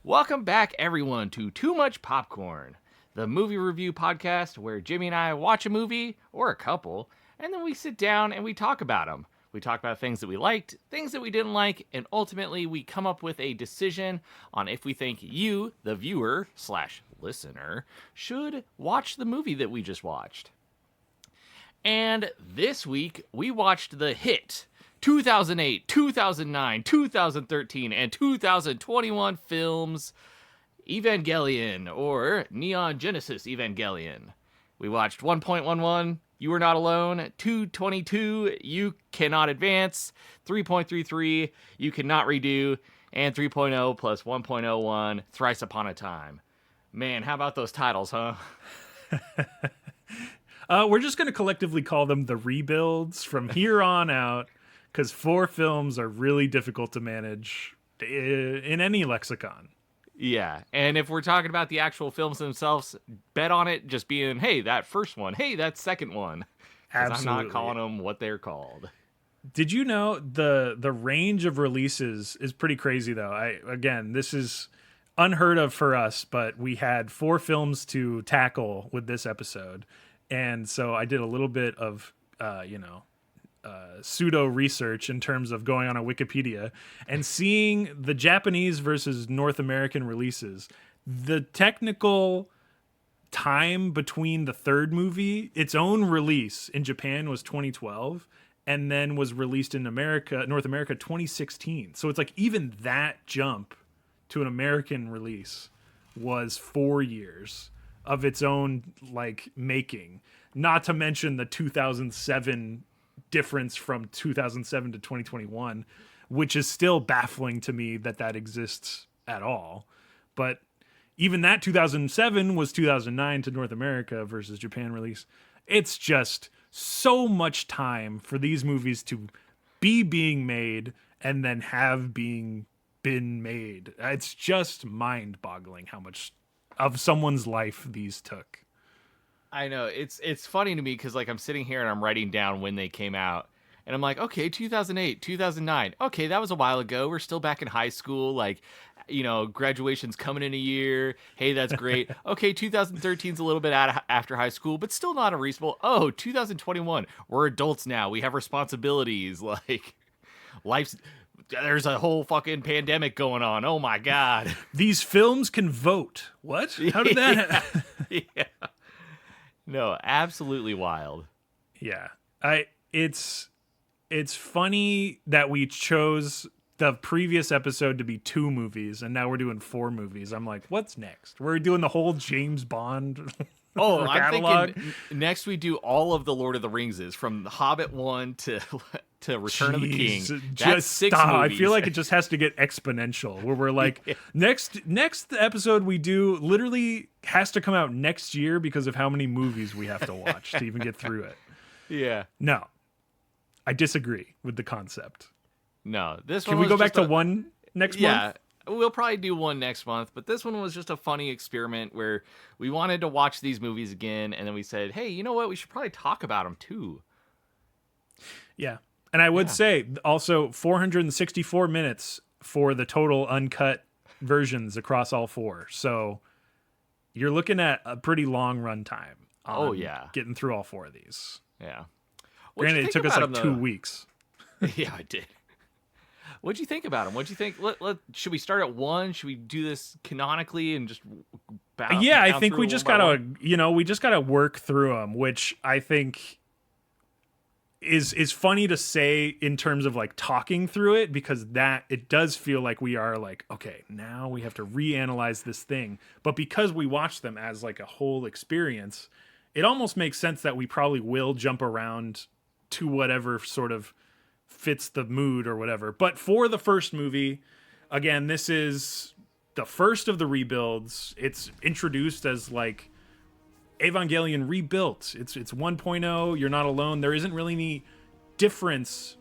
Welcome back, everyone, to Too Much Popcorn, the movie review podcast where Jimmy and I watch a movie, or a couple, and then we sit down and we talk about them. We talk about things that we liked, things that we didn't like, and ultimately we come up with a decision on if we think you, the viewer/listener, should watch the movie that we just watched. And this week, we watched the hit 2008, 2009, 2013, and 2021 films Evangelion, or Neon Genesis Evangelion. We watched 1.11, You Were Not Alone, 222, You Cannot Advance, 3.33, You Cannot Redo, and 3.0 plus 1.01, Thrice Upon a Time. Man, how about those titles, huh? We're just going to collectively call them the rebuilds from here on out, because 4 films are really difficult to manage in any lexicon. Yeah, and if we're talking about the actual films themselves, bet on it just being, hey, that first one, hey, that second one. Because I'm not calling them what they're called. Did you know the range of releases is pretty crazy, though? Again, this is unheard of for us, but we had 4 films to tackle with this episode. And so I did a little bit of, pseudo research in terms of going on a Wikipedia and seeing the Japanese versus North American releases. The technical time between the third movie, its own release in Japan was 2012, and then was released in North America 2016. So it's like even that jump to an American release was 4 years of its own making. Not to mention the 2007 difference from 2007 to 2021, which is still baffling to me that exists at all. But even that 2007 was 2009 to North America versus Japan release. It's just so much time for these movies to be being made and then have been made. It's just mind-boggling how much of someone's life these took. I know, it's funny to me because I'm sitting here and I'm writing down when they came out, and I'm like, okay, 2008, 2009, okay, that was a while ago. We're still back in high school, graduation's coming in a year. Hey, that's great. Okay, 2013's a little bit after high school, but still not unreasonable. Oh, 2021, we're adults now. We have responsibilities. There's a whole fucking pandemic going on. Oh my God. These films can vote. What? How did that happen? Yeah. No, absolutely wild. Yeah. It's funny that we chose the previous episode to be 2 movies and now we're doing 4 movies. I'm like, what's next? We're doing the whole James Bond catalog. I'm thinking next we do all of the Lord of the Ringses, from The Hobbit 1 to Return of the King. That's 6 movies. I feel like it just has to get exponential, where we're like, next episode we do literally has to come out next year because of how many movies we have to watch to even get through it. Yeah. No, I disagree with the concept. No, this Can one we go back to one next month? Yeah, we'll probably do one next month, but this one was just a funny experiment where we wanted to watch these movies again, and then we said, hey, you know what? We should probably talk about them too. Yeah. And I would say also 464 minutes for the total uncut versions across all 4. So you're looking at a pretty long run time. Getting through all 4 of these. Yeah. Granted, it took us 2 weeks. Yeah, it did. What'd you think about them? What'd you think? Should we start at 1? Should we do this canonically and just I think we just gotta work through them, which I think is funny to say in terms of talking through it, because that it does feel like we are okay, now we have to reanalyze this thing. But because we watch them as a whole experience, it almost makes sense that we probably will jump around to whatever sort of fits the mood or whatever. But for the first movie, again, this is the first of the rebuilds, it's introduced as like Evangelion rebuilt. It's 1.0. You're not alone. There isn't really any difference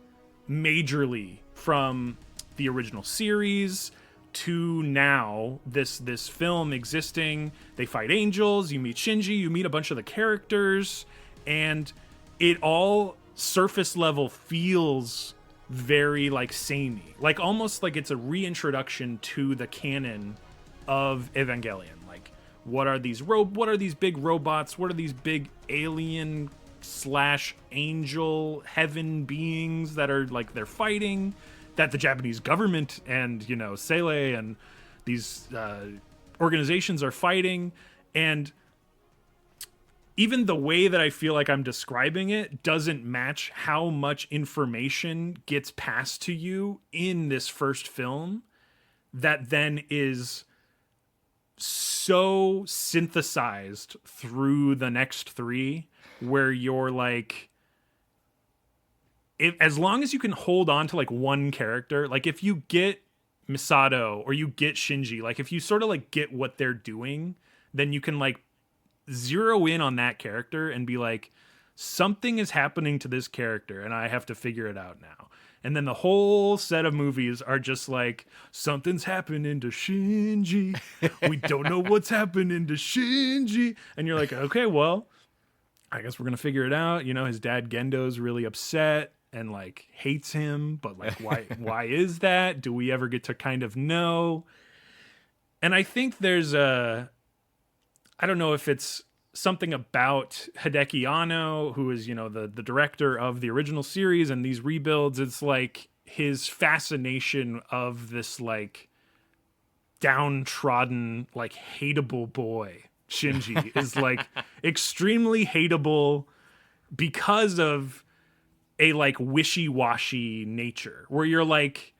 majorly from the original series to now this film existing. They fight angels, you meet Shinji, you meet a bunch of the characters, and it all surface level feels very like samey, like almost like it's a reintroduction to the canon of Evangelion. Like, what are these big robots? What are these big alien slash angel heaven beings that are like they're fighting, that the Japanese government and, you know, Sele and these organizations are fighting? And even the way that I feel like I'm describing it doesn't match how much information gets passed to you in this first film that then is so synthesized through the next three, where you're like, as long as you can hold on to like one character, like if you get Misato or you get Shinji, like if you sort of like get what they're doing, then you can like zero in on that character and be like, something is happening to this character and I have to figure it out now. And then the whole set of movies are just like, something's happening to Shinji. We don't know what's happening to Shinji. And you're like, okay, well, I guess we're going to figure it out. You know, his dad Gendo's really upset and like hates him, but like, why is that? Do we ever get to kind of know? And I think there's I don't know if it's something about Hideki Anno, who is, you know, the director of the original series and these rebuilds. It's like his fascination of this like downtrodden, like hateable boy, Shinji, is like extremely hateable because of a like wishy-washy nature, where you're like,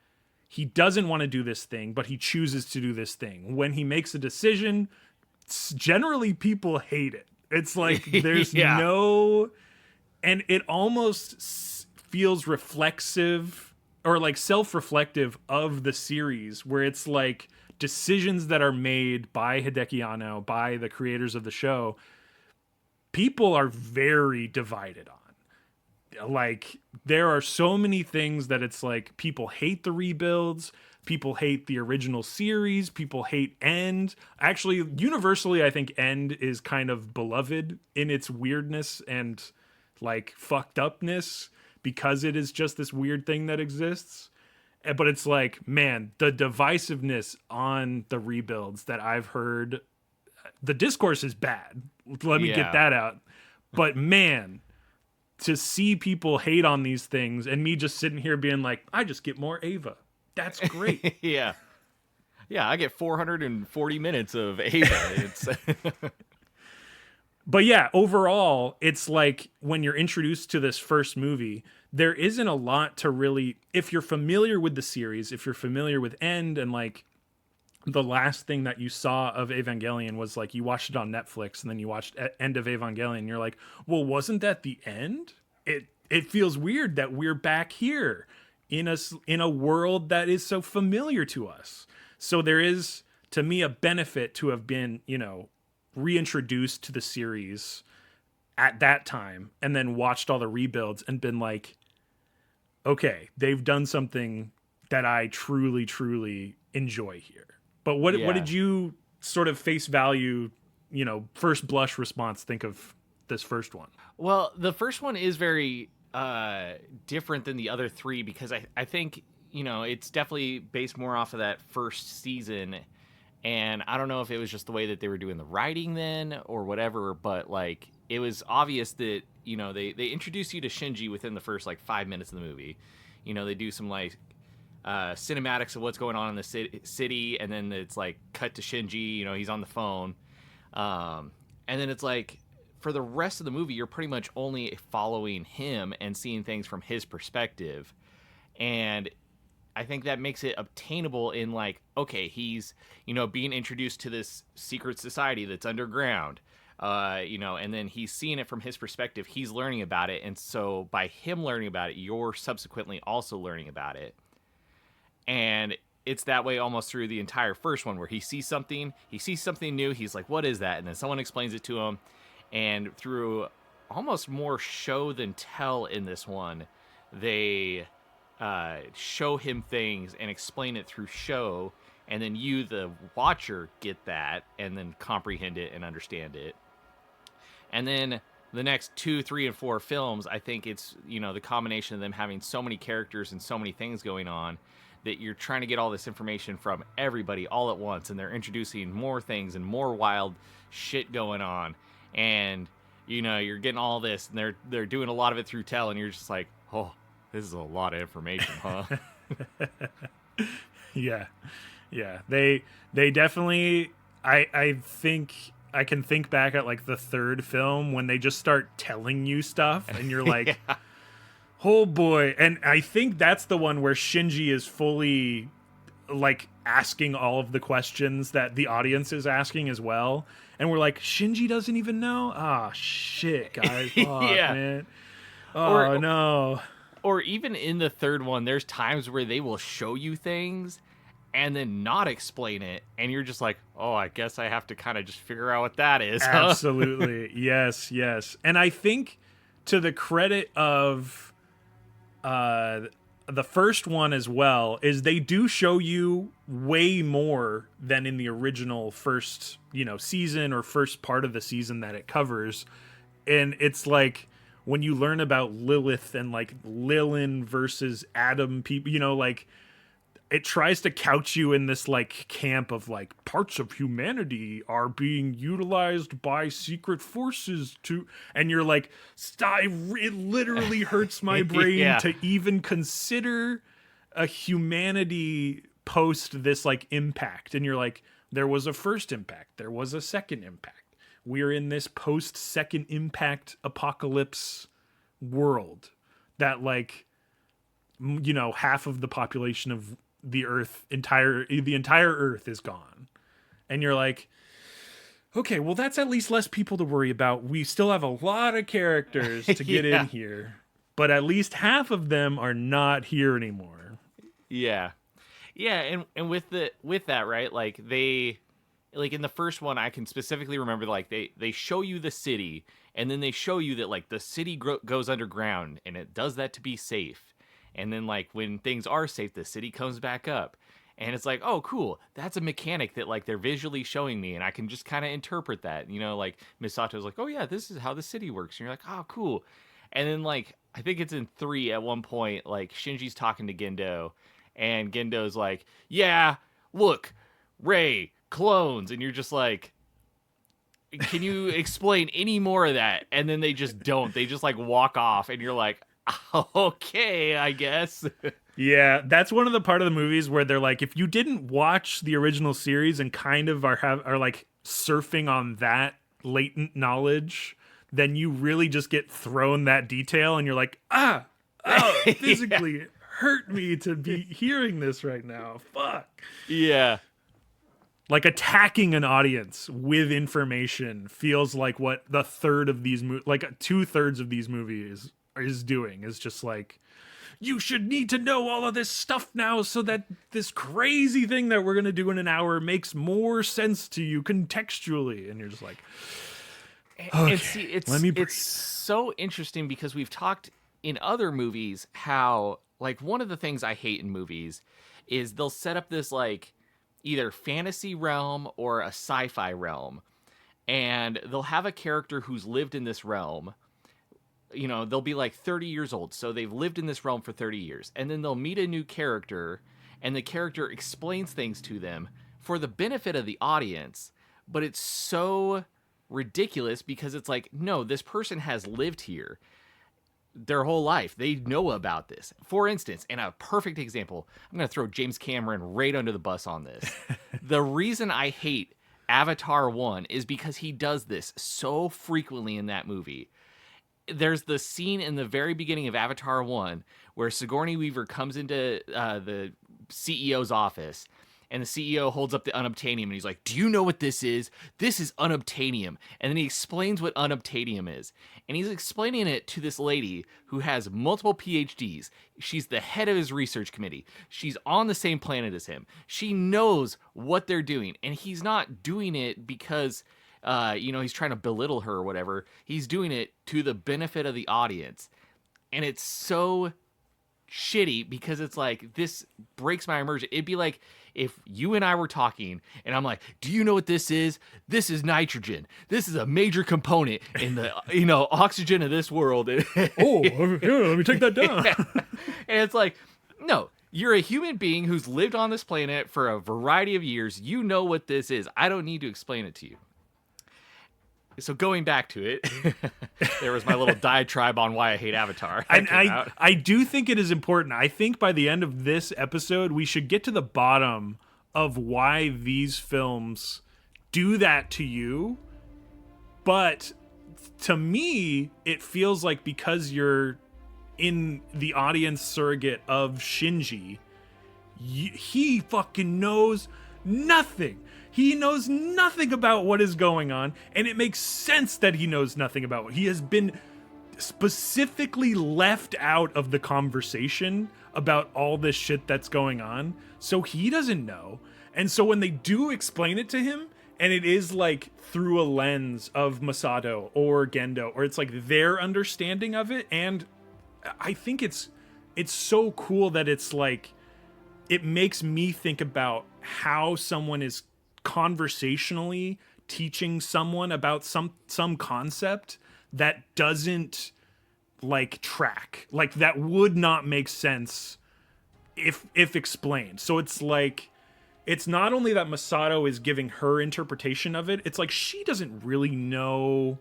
he doesn't want to do this thing, but he chooses to do this thing. When he makes a decision, generally people hate it. It's like there's no, and it almost feels reflexive or like self-reflective of the series, where it's like decisions that are made by Hideki Anno, by the creators of the show, people are very divided on. Like, there are so many things that it's like people hate the rebuilds, people hate the original series, people hate End. Actually, universally, I think End is kind of beloved in its weirdness and like fucked upness, because it is just this weird thing that exists. But it's like, man, the divisiveness on the rebuilds that I've heard, the discourse is bad. Let me get that out. But man, to see people hate on these things and me just sitting here being like, I just get more Ava. That's great. Yeah, I get 440 minutes of Ava. It's But yeah, overall, it's like when you're introduced to this first movie, there isn't a lot to really, if you're familiar with the series, if you're familiar with End, and like the last thing that you saw of Evangelion was like you watched it on Netflix and then you watched End of Evangelion, and you're like, well, wasn't that the end? It feels weird that we're back here in a world that is so familiar to us. So there is, to me, a benefit to have been, you know, reintroduced to the series at that time and then watched all the rebuilds and been like, okay, they've done something that I truly, truly enjoy here. But what did you sort of face value, you know, first blush response think of this first one? Well, the first one is very different than the other three, because I think, you know, it's definitely based more off of that first season. And I don't know if it was just the way that they were doing the writing then or whatever, but like it was obvious that, you know, they introduce you to Shinji within the first like 5 minutes of the movie. You know, they do some like cinematics of what's going on in the city, and then it's like cut to Shinji, you know, he's on the phone. And then it's like for the rest of the movie, you're pretty much only following him and seeing things from his perspective. And I think that makes it obtainable in like, okay, he's, you know, being introduced to this secret society that's underground, you know, and then he's seeing it from his perspective. He's learning about it. And so by him learning about it, you're subsequently also learning about it. And it's that way almost through the entire first one, where he sees something new, he's like, what is that? And then someone explains it to him, and through almost more show than tell in this one, they show him things and explain it through show, and then you, the watcher, get that and then comprehend it and understand it. And then the next 2, 3, and 4 films, I think it's, the combination of them having so many characters and so many things going on, that you're trying to get all this information from everybody all at once, and they're introducing more things and more wild shit going on, and you're getting all this, and they're doing a lot of it through tell, and you're just like, oh, this is a lot of information, huh? Yeah. They definitely. I think I can think back at like the third film when they just start telling you stuff, and you're like, yeah. Oh boy. And I think that's the one where Shinji is fully like asking all of the questions that the audience is asking as well. And we're like, Shinji doesn't even know? Ah, shit, guys. Oh, yeah. Man. Oh, no. Or even in the third one, there's times where they will show you things and then not explain it. And you're just like, oh, I guess I have to kind of just figure out what that is. Huh? Absolutely. Yes. And I think to the credit of the first one as well, is they do show you way more than in the original first, season or first part of the season that it covers. And it's like when you learn about Lilith and like Lilin versus Adam people, like it tries to couch you in this like camp of like parts of humanity are being utilized by secret forces to, and you're like, stop, it literally hurts my brain to even consider a humanity post this like impact. And you're like, there was a first impact, there was a second impact. We're in this post second impact apocalypse world that like, half of the population of the entire earth is gone. And you're like, okay, well, that's at least less people to worry about. We still have a lot of characters to get in here, but at least half of them are not here anymore. Yeah. And with that, right, like they, like in the first one, I can specifically remember, like they show you the city, and then they show you that like the city goes underground, and it does that to be safe. And then, like, when things are safe, the city comes back up. And it's like, oh, cool. That's a mechanic that, like, they're visually showing me. And I can just kind of interpret that. Like, Misato's like, oh, yeah, this is how the city works. And you're like, oh, cool. And then, like, I think it's in 3 at one point, like, Shinji's talking to Gendo. And Gendo's like, yeah, look, Rei, clones. And you're just like, can you explain any more of that? And then they just don't. They just, like, walk off. And you're like, okay, I guess. Yeah, that's one of the part of the movies where they're like, if you didn't watch the original series and kind of are like surfing on that latent knowledge, then you really just get thrown that detail, and you're like, physically it hurt me to be hearing this right now. Fuck. Yeah. Like attacking an audience with information feels like what the third of these like 2/3 of these movies is doing, is just like, you should need to know all of this stuff now so that this crazy thing that we're going to do in an hour makes more sense to you contextually. And you're just like, okay, and see, it's so interesting because we've talked in other movies how, like, one of the things I hate in movies is they'll set up this like either fantasy realm or a sci-fi realm, and they'll have a character who's lived in this realm. They'll be like 30 years old, so they've lived in this realm for 30 years. And then they'll meet a new character, and the character explains things to them for the benefit of the audience. But it's so ridiculous because it's like, no, this person has lived here their whole life. They know about this. For instance, and a perfect example, I'm going to throw James Cameron right under the bus on this. The reason I hate Avatar 1 is because he does this so frequently in that movie. There's the scene in the very beginning of Avatar 1 where Sigourney Weaver comes into the CEO's office, And the CEO holds up the unobtainium and he's like, do you know what this is? This is unobtainium. And then he explains what unobtainium is. And he's explaining it to this lady who has multiple PhDs. She's the head of his research committee. She's on the same planet as him. She knows what they're doing. And he's not doing it because, he's trying to belittle her or whatever. He's doing it to the benefit of the audience. And it's so shitty because it's like, this breaks my immersion. It'd be like if you and I were talking and I'm like, do you know what this is? This is nitrogen. This is a major component in the oxygen of this world. Oh, yeah, let me take that down. And it's like, no, you're a human being who's lived on this planet for a variety of years. You know what this is. I don't need to explain it to you. So going back to it, there was my little diatribe on why I hate Avatar. And I do think it is important. I think by the end of this episode, we should get to the bottom of why these films do that to you. But to me, it feels like because you're in the audience surrogate of Shinji, he fucking knows nothing. He knows nothing about what is going on, and it makes sense that he knows nothing about what he has been specifically left out of the conversation about all this shit that's going on. So he doesn't know. And so when they do explain it to him, and it is like through a lens of Masato or Gendo, or it's like their understanding of it, and I think it's so cool that it's like, it makes me think about how someone is conversationally teaching someone about some concept that doesn't like track, like that would not make sense if explained. So it's like, it's not only that Masato is giving her interpretation of it, it's like she doesn't really know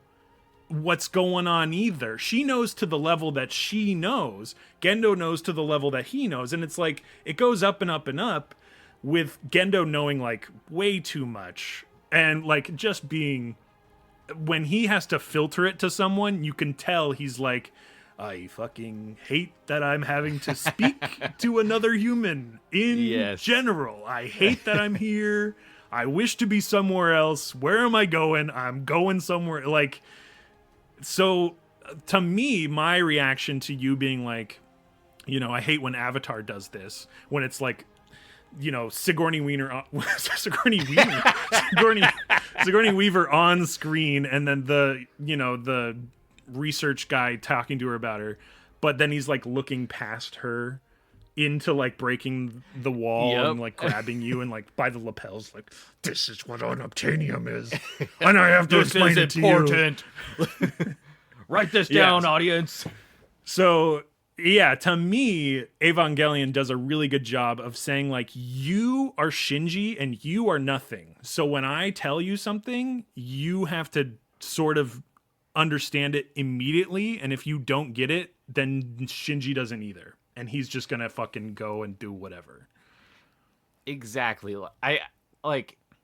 what's going on either. She knows to the level that she knows. Gendo knows to the level that he knows. And it's like, it goes up and up and up, with Gendo knowing like way too much, and like just being, when he has to filter it to someone, you can tell he's like, I fucking hate that I'm having to speak to another human in general. I hate that I'm here. I wish to be somewhere else. Where am I going? I'm going somewhere. Like, so to me, my reaction to you being like, I hate when Avatar does this, when it's like, Sigourney Weaver on screen, and then the research guy talking to her about her, but then he's like looking past her into like breaking the wall and like grabbing you and like by the lapels, like, this is what unobtainium is, and I have to explain it to you. Write this down, audience. So yeah, to me, Evangelion does a really good job of saying, like, you are Shinji and you are nothing. So when I tell you something, you have to sort of understand it immediately. And if you don't get it, then Shinji doesn't either. And he's just going to fucking go and do whatever. Exactly.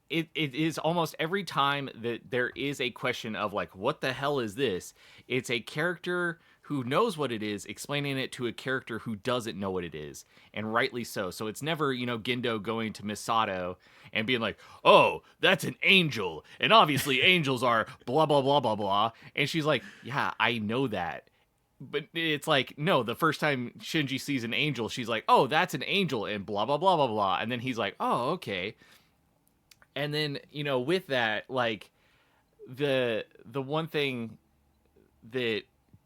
It is almost every time that there is a question of, like, what the hell is this? It's a character who knows what it is, explaining it to a character who doesn't know what it is, and rightly so. So it's never, Gendo going to Misato and being like, oh, that's an angel, and obviously angels are blah, blah, blah, blah, blah. And she's like, yeah, I know that. But it's like, no, the first time Shinji sees an angel, she's like, oh, that's an angel, and blah, blah, blah, blah, blah. And then he's like, oh, okay. And then, with that, like, the one thing that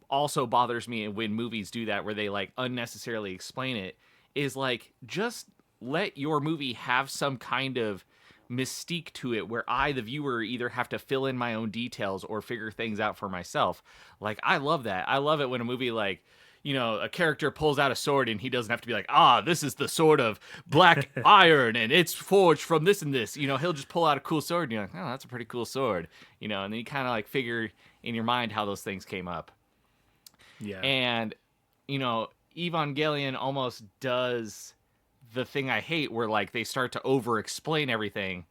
also bothers me when movies do that, where they like unnecessarily explain it, is like, just let your movie have some kind of mystique to it, where I, the viewer, either have to fill in my own details or figure things out for myself. Like, I love that. I love it when a movie, like, a character pulls out a sword and he doesn't have to be like, this is the sword of black iron and it's forged from this and this. He'll just pull out a cool sword and you're like, oh, that's a pretty cool sword. And then you kind of like figure in your mind how those things came up. Yeah. And, Evangelion almost does the thing I hate, where like they start to over explain everything,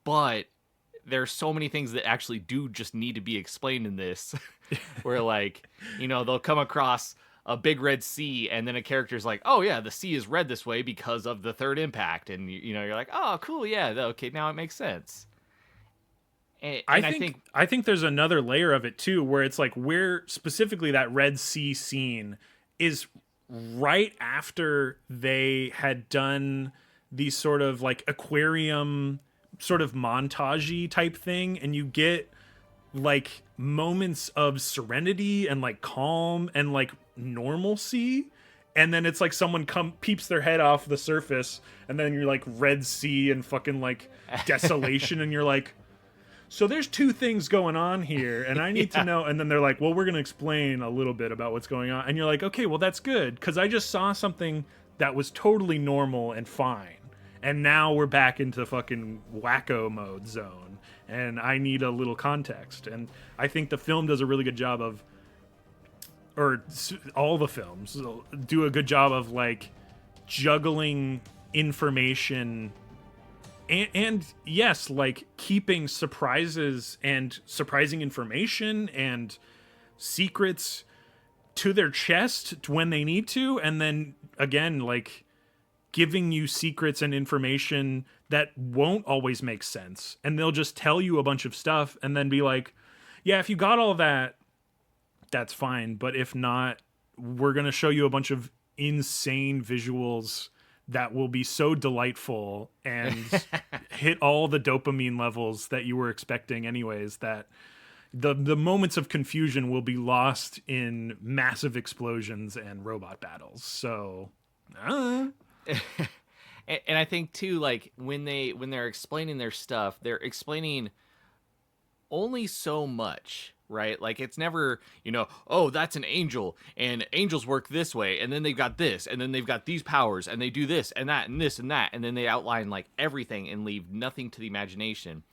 but there's so many things that actually do just need to be explained in this, where like, they'll come across a big red sea, and then a character's like, oh yeah, the sea is red this way because of the third impact, and you're like, oh cool, yeah, okay, now it makes sense. I And I think think I think there's another layer of it too, where it's like where specifically that Red Sea scene is right after they had done these sort of like aquarium sort of montagey type thing, and you get like moments of serenity and like calm and like normalcy, and then it's like someone peeps their head off the surface, and then you're like Red Sea and fucking like desolation, and you're like, so there's two things going on here, and I need to yeah, know. And then they're like, well, we're going to explain a little bit about what's going on. And you're like, okay, well, that's good, because I just saw something that was totally normal and fine. And now we're back into fucking wacko mode zone. And I need a little context. And I think the film does a really good job of, or all the films do a good job of like juggling information and yes, like keeping surprises and surprising information and secrets to their chest when they need to, and then again, like giving you secrets and information that won't always make sense, and they'll just tell you a bunch of stuff and then be like, yeah, if you got all that, that's fine, but if not, we're going to show you a bunch of insane visuals that will be so delightful and hit all the dopamine levels that you were expecting anyways, that the moments of confusion will be lost in massive explosions and robot battles. So and I think too, like when they're explaining their stuff, they're explaining only so much, right? Like it's never, oh, that's an angel, and angels work this way, and then they've got this, and then they've got these powers, and they do this and that and this and that, and then they outline like everything and leave nothing to the imagination.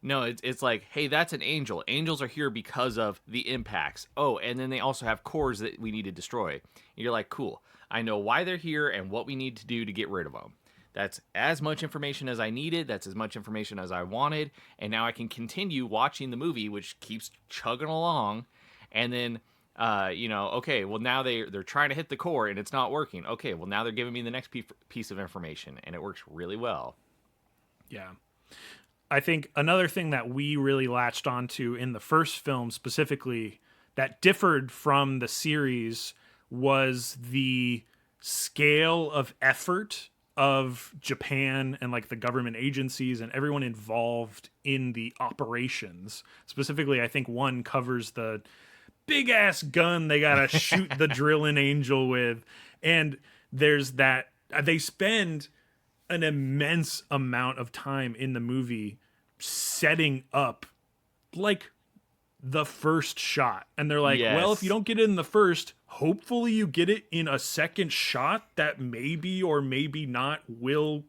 No, it's like, hey, that's an angel. Angels are here because of the impacts. Oh, and then they also have cores that we need to destroy. And you're like, cool. I know why they're here and what we need to do to get rid of them. That's as much information as I needed. That's as much information as I wanted. And now I can continue watching the movie, which keeps chugging along. And then, okay, well, now they're trying to hit the core and it's not working. Okay, well, now they're giving me the next piece of information, and it works really well. yeah. I think another thing that we really latched onto in the first film specifically that differed from the series was the scale of effort of Japan and like the government agencies and everyone involved in the operations. Specifically, I think one covers the big ass gun they gotta shoot the drilling angel with. And there's that, they spend an immense amount of time in the movie setting up like the first shot, and they're like, Yes. well, if you don't get it in the first, hopefully you get it in a second shot that maybe or maybe not will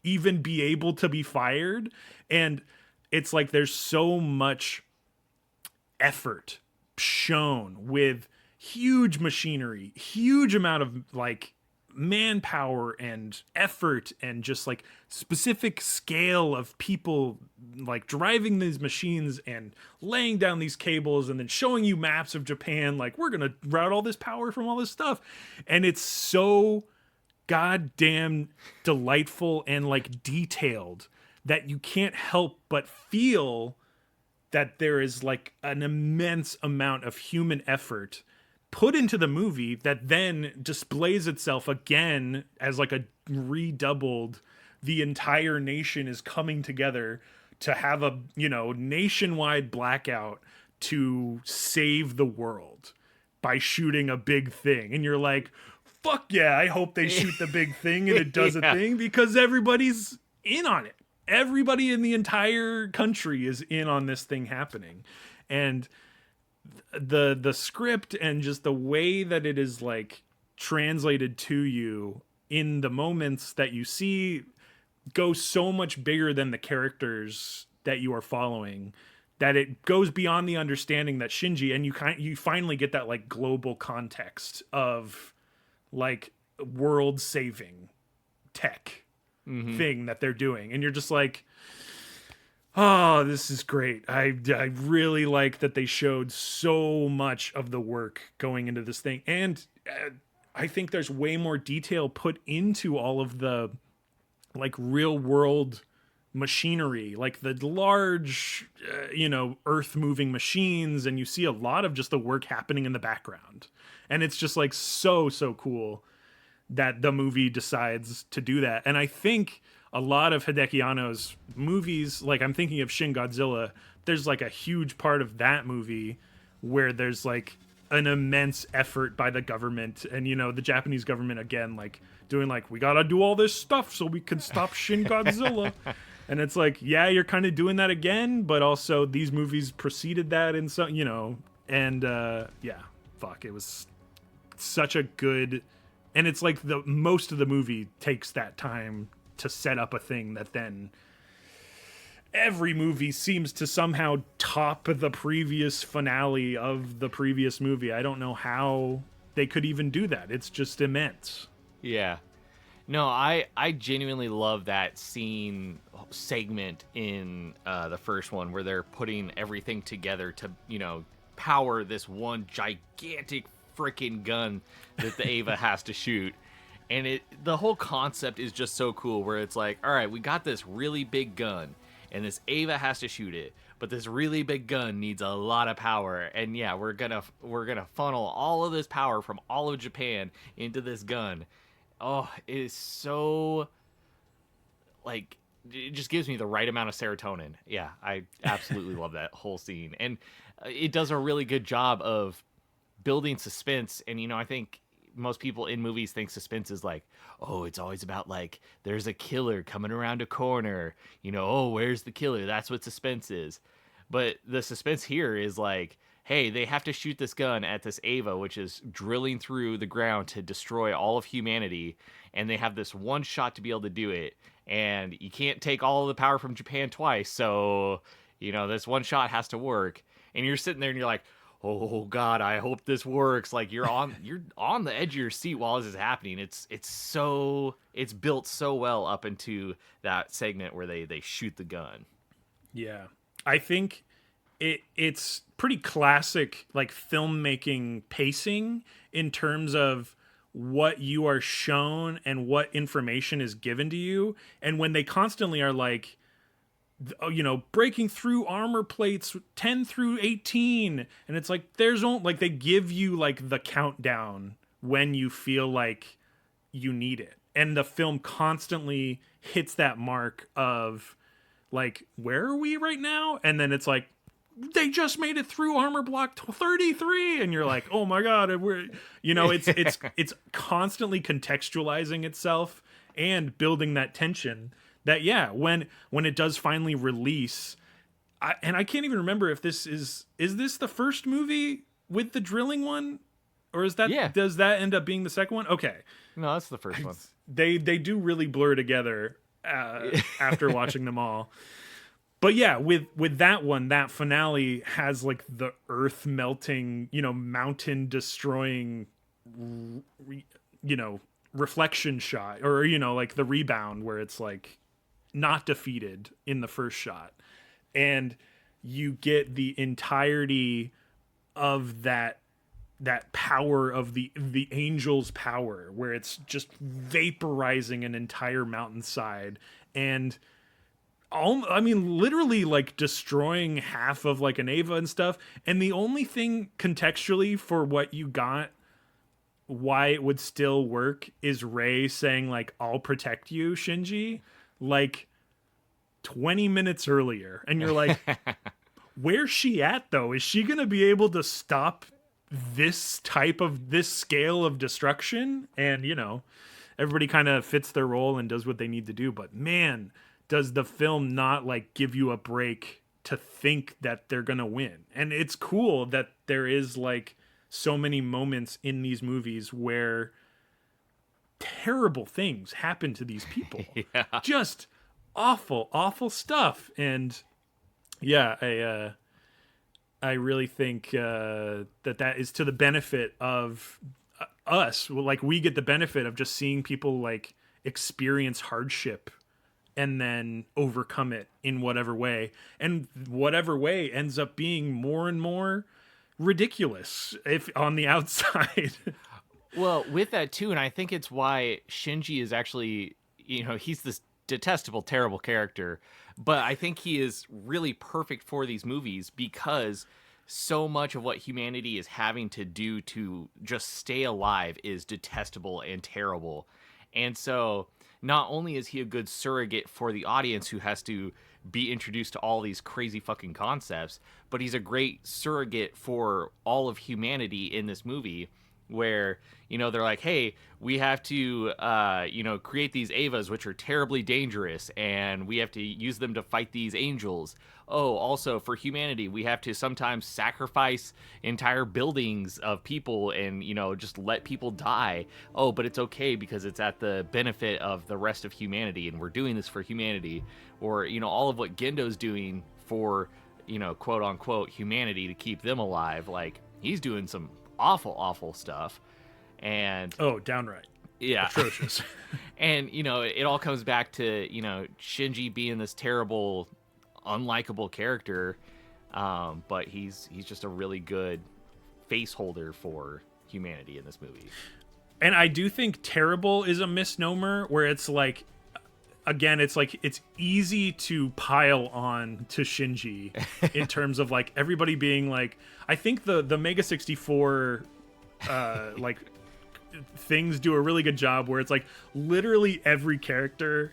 even be able to be fired. And it's like there's so much effort shown with huge machinery, huge amount of like manpower and effort, and just like specific scale of people like driving these machines and laying down these cables, and then showing you maps of Japan, like we're gonna route all this power from all this stuff. And it's so goddamn delightful and like detailed that you can't help but feel that there is like an immense amount of human effort put into the movie that then displays itself again as like a redoubled, the entire nation is coming together to have a, nationwide blackout to save the world by shooting a big thing. And you're like, fuck yeah, I hope they shoot the big thing and it does a thing, because everybody's in on it. Everybody in the entire country is in on this thing happening. And the script and just the way that it is like translated to you in the moments that you see go so much bigger than the characters that you are following, that it goes beyond the understanding that Shinji, and you finally get that like global context of like world saving tech thing that they're doing, and you're just like, Oh, this is great. I really like that they showed so much of the work going into this thing. And I think there's way more detail put into all of the like real world machinery, like the large, earth moving machines. And you see a lot of just the work happening in the background. And it's just like so cool that the movie decides to do that. And I think a lot of Hideki Anno's movies, like I'm thinking of Shin Godzilla, there's like a huge part of that movie where there's like an immense effort by the government and the Japanese government again like doing like we got to do all this stuff so we can stop Shin Godzilla. And it's like, yeah, you're kind of doing that again, but also these movies preceded that in some, and yeah, fuck, it was such a good, and it's like the most of the movie takes that time to set up a thing that then every movie seems to somehow top the previous finale of the previous movie. I don't know how they could even do that. It's just immense. Yeah. No, I genuinely love that segment in the first one where they're putting everything together to, power this one gigantic freaking gun that the Eva has to shoot. And the whole concept is just so cool where it's like, all right, we got this really big gun and this Eva has to shoot it, but this really big gun needs a lot of power. And yeah, we're gonna funnel all of this power from all of Japan into this gun. Oh, it is so like it just gives me the right amount of serotonin. Yeah, I absolutely love that whole scene. And it does a really good job of building suspense. And I think most people in movies think suspense is like, oh, it's always about like there's a killer coming around a corner, oh, where's the killer? That's what suspense is. But the suspense here is like, hey, they have to shoot this gun at this Eva, which is drilling through the ground to destroy all of humanity, and they have this one shot to be able to do it, and you can't take all of the power from Japan twice, so this one shot has to work. And you're sitting there and you're like, oh God, I hope this works. Like you're on the edge of your seat while this is happening. It's built so well up into that segment where they shoot the gun. Yeah. I think it's pretty classic like filmmaking pacing in terms of what you are shown and what information is given to you. And when they constantly are like, breaking through armor plates 10 through 18, and it's like there's only like they give you like the countdown when you feel like you need it, and the film constantly hits that mark of like, where are we right now? And then it's like they just made it through armor block 33, and you're like, oh my God, we're it's constantly contextualizing itself and building that tension that, yeah, when it does finally release, and I can't even remember if this is this the first movie with the drilling one, or is that, yeah, does that end up being the second one? Okay, no, that's the first one. They do really blur together after watching them all. But yeah, with that one, that finale has like the earth melting, mountain destroying, reflection shot, or like the rebound where it's like not defeated in the first shot, and you get the entirety of that power of the angel's power, where it's just vaporizing an entire mountainside, and literally like destroying half of like an Eva and stuff. And the only thing contextually for what you got, why it would still work, is Rey saying like, I'll protect you, Shinji, like 20 minutes earlier. And you're like, where's she at though? Is she going to be able to stop this scale of destruction? And, everybody kind of fits their role and does what they need to do. But man, does the film not like give you a break to think that they're going to win. And it's cool that there is like so many moments in these movies where terrible things happen to these people. Yeah. Just awful stuff. And yeah, I really think that is to the benefit of us. Like, we get the benefit of just seeing people like experience hardship and then overcome it in whatever way. And whatever way ends up being more and more ridiculous if on the outside. Well, with that too, and I think it's why Shinji is actually, he's this detestable, terrible character, but I think he is really perfect for these movies because so much of what humanity is having to do to just stay alive is detestable and terrible. And so not only is he a good surrogate for the audience who has to be introduced to all these crazy fucking concepts, but he's a great surrogate for all of humanity in this movie where they're like, hey, we have to create these EVAs, which are terribly dangerous, and we have to use them to fight these angels. Oh, also for humanity, we have to sometimes sacrifice entire buildings of people and just let people die. Oh, but it's okay because it's at the benefit of the rest of humanity, and we're doing this for humanity. Or all of what Gendo's doing for quote unquote humanity to keep them alive. Like, he's doing some awful stuff. And downright atrocious. And it all comes back to Shinji being this terrible, unlikable character, but he's just a really good face holder for humanity in this movie. And I do think terrible is a misnomer, where it's like, again, it's like it's easy to pile on to Shinji in terms of like everybody being like, I think the Mega 64 like things do a really good job where it's like literally every character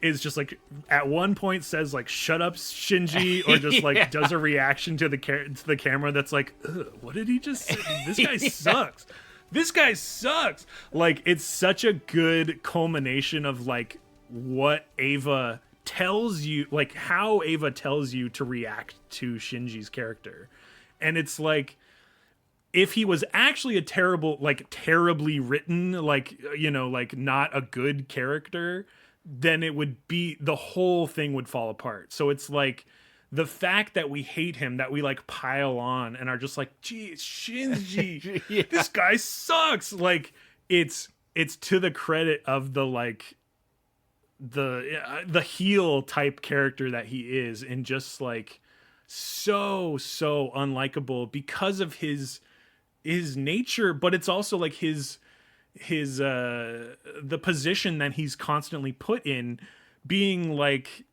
is just like at one point says like shut up Shinji, or just like does a reaction to the camera that's like, what did he just say? This guy sucks. This guy sucks. Like, it's such a good culmination of like what Eva tells you, like how Eva tells you to react to Shinji's character. And it's like, if he was actually a terrible, like terribly written, like, like not a good character, then it would be, the whole thing would fall apart. So it's like the fact that we hate him, that we like pile on and are just like, geez, Shinji, this guy sucks. Like, it's to the credit of the like the heel type character that he is, and just like so unlikable because of his nature, but it's also like his the position that he's constantly put in, being like,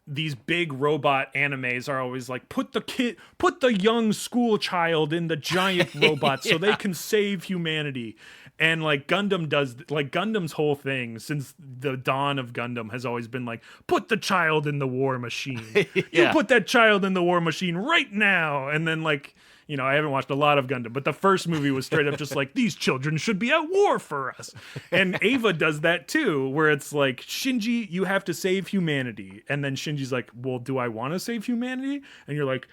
these big robot animes are always like, put the young school child in the giant robot so they can save humanity. And like Gundam's whole thing since the dawn of Gundam has always been like, put the child in the war machine. You put that child in the war machine right now. And then like, I haven't watched a lot of Gundam, but the first movie was straight up just like, these children should be at war for us. And Eva does that too, where it's like, Shinji, you have to save humanity. And then Shinji's like, well, do I want to save humanity? And you're like,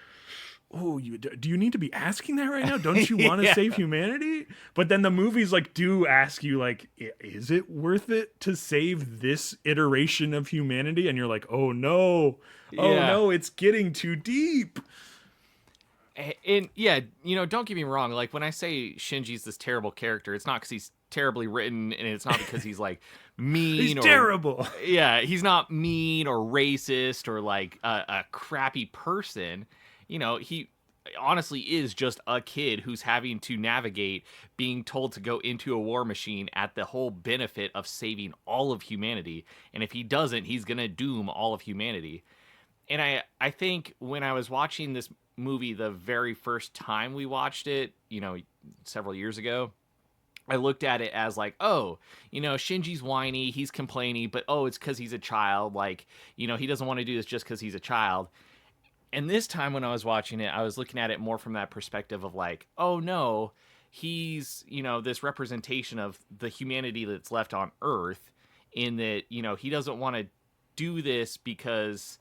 oh, do you need to be asking that right now? Don't you want to save humanity? But then the movies like do ask you like, is it worth it to save this iteration of humanity? And you're like, oh no, it's getting too deep. And don't get me wrong. Like, when I say Shinji's this terrible character, it's not because he's terribly written, and it's not because he's like mean. He's terrible. Yeah, he's not mean or racist or like a crappy person. He honestly is just a kid who's having to navigate being told to go into a war machine at the whole benefit of saving all of humanity. And if he doesn't, he's going to doom all of humanity. And I think when I was watching this movie the very first time we watched it, several years ago, I looked at it as like, oh, Shinji's whiny, he's complaining, but it's because he's a child. Like, he doesn't want to do this just because he's a child. And this time when I was watching it, I was looking at it more from that perspective of like, oh no, he's, this representation of the humanity that's left on Earth, in that, he doesn't want to do this because,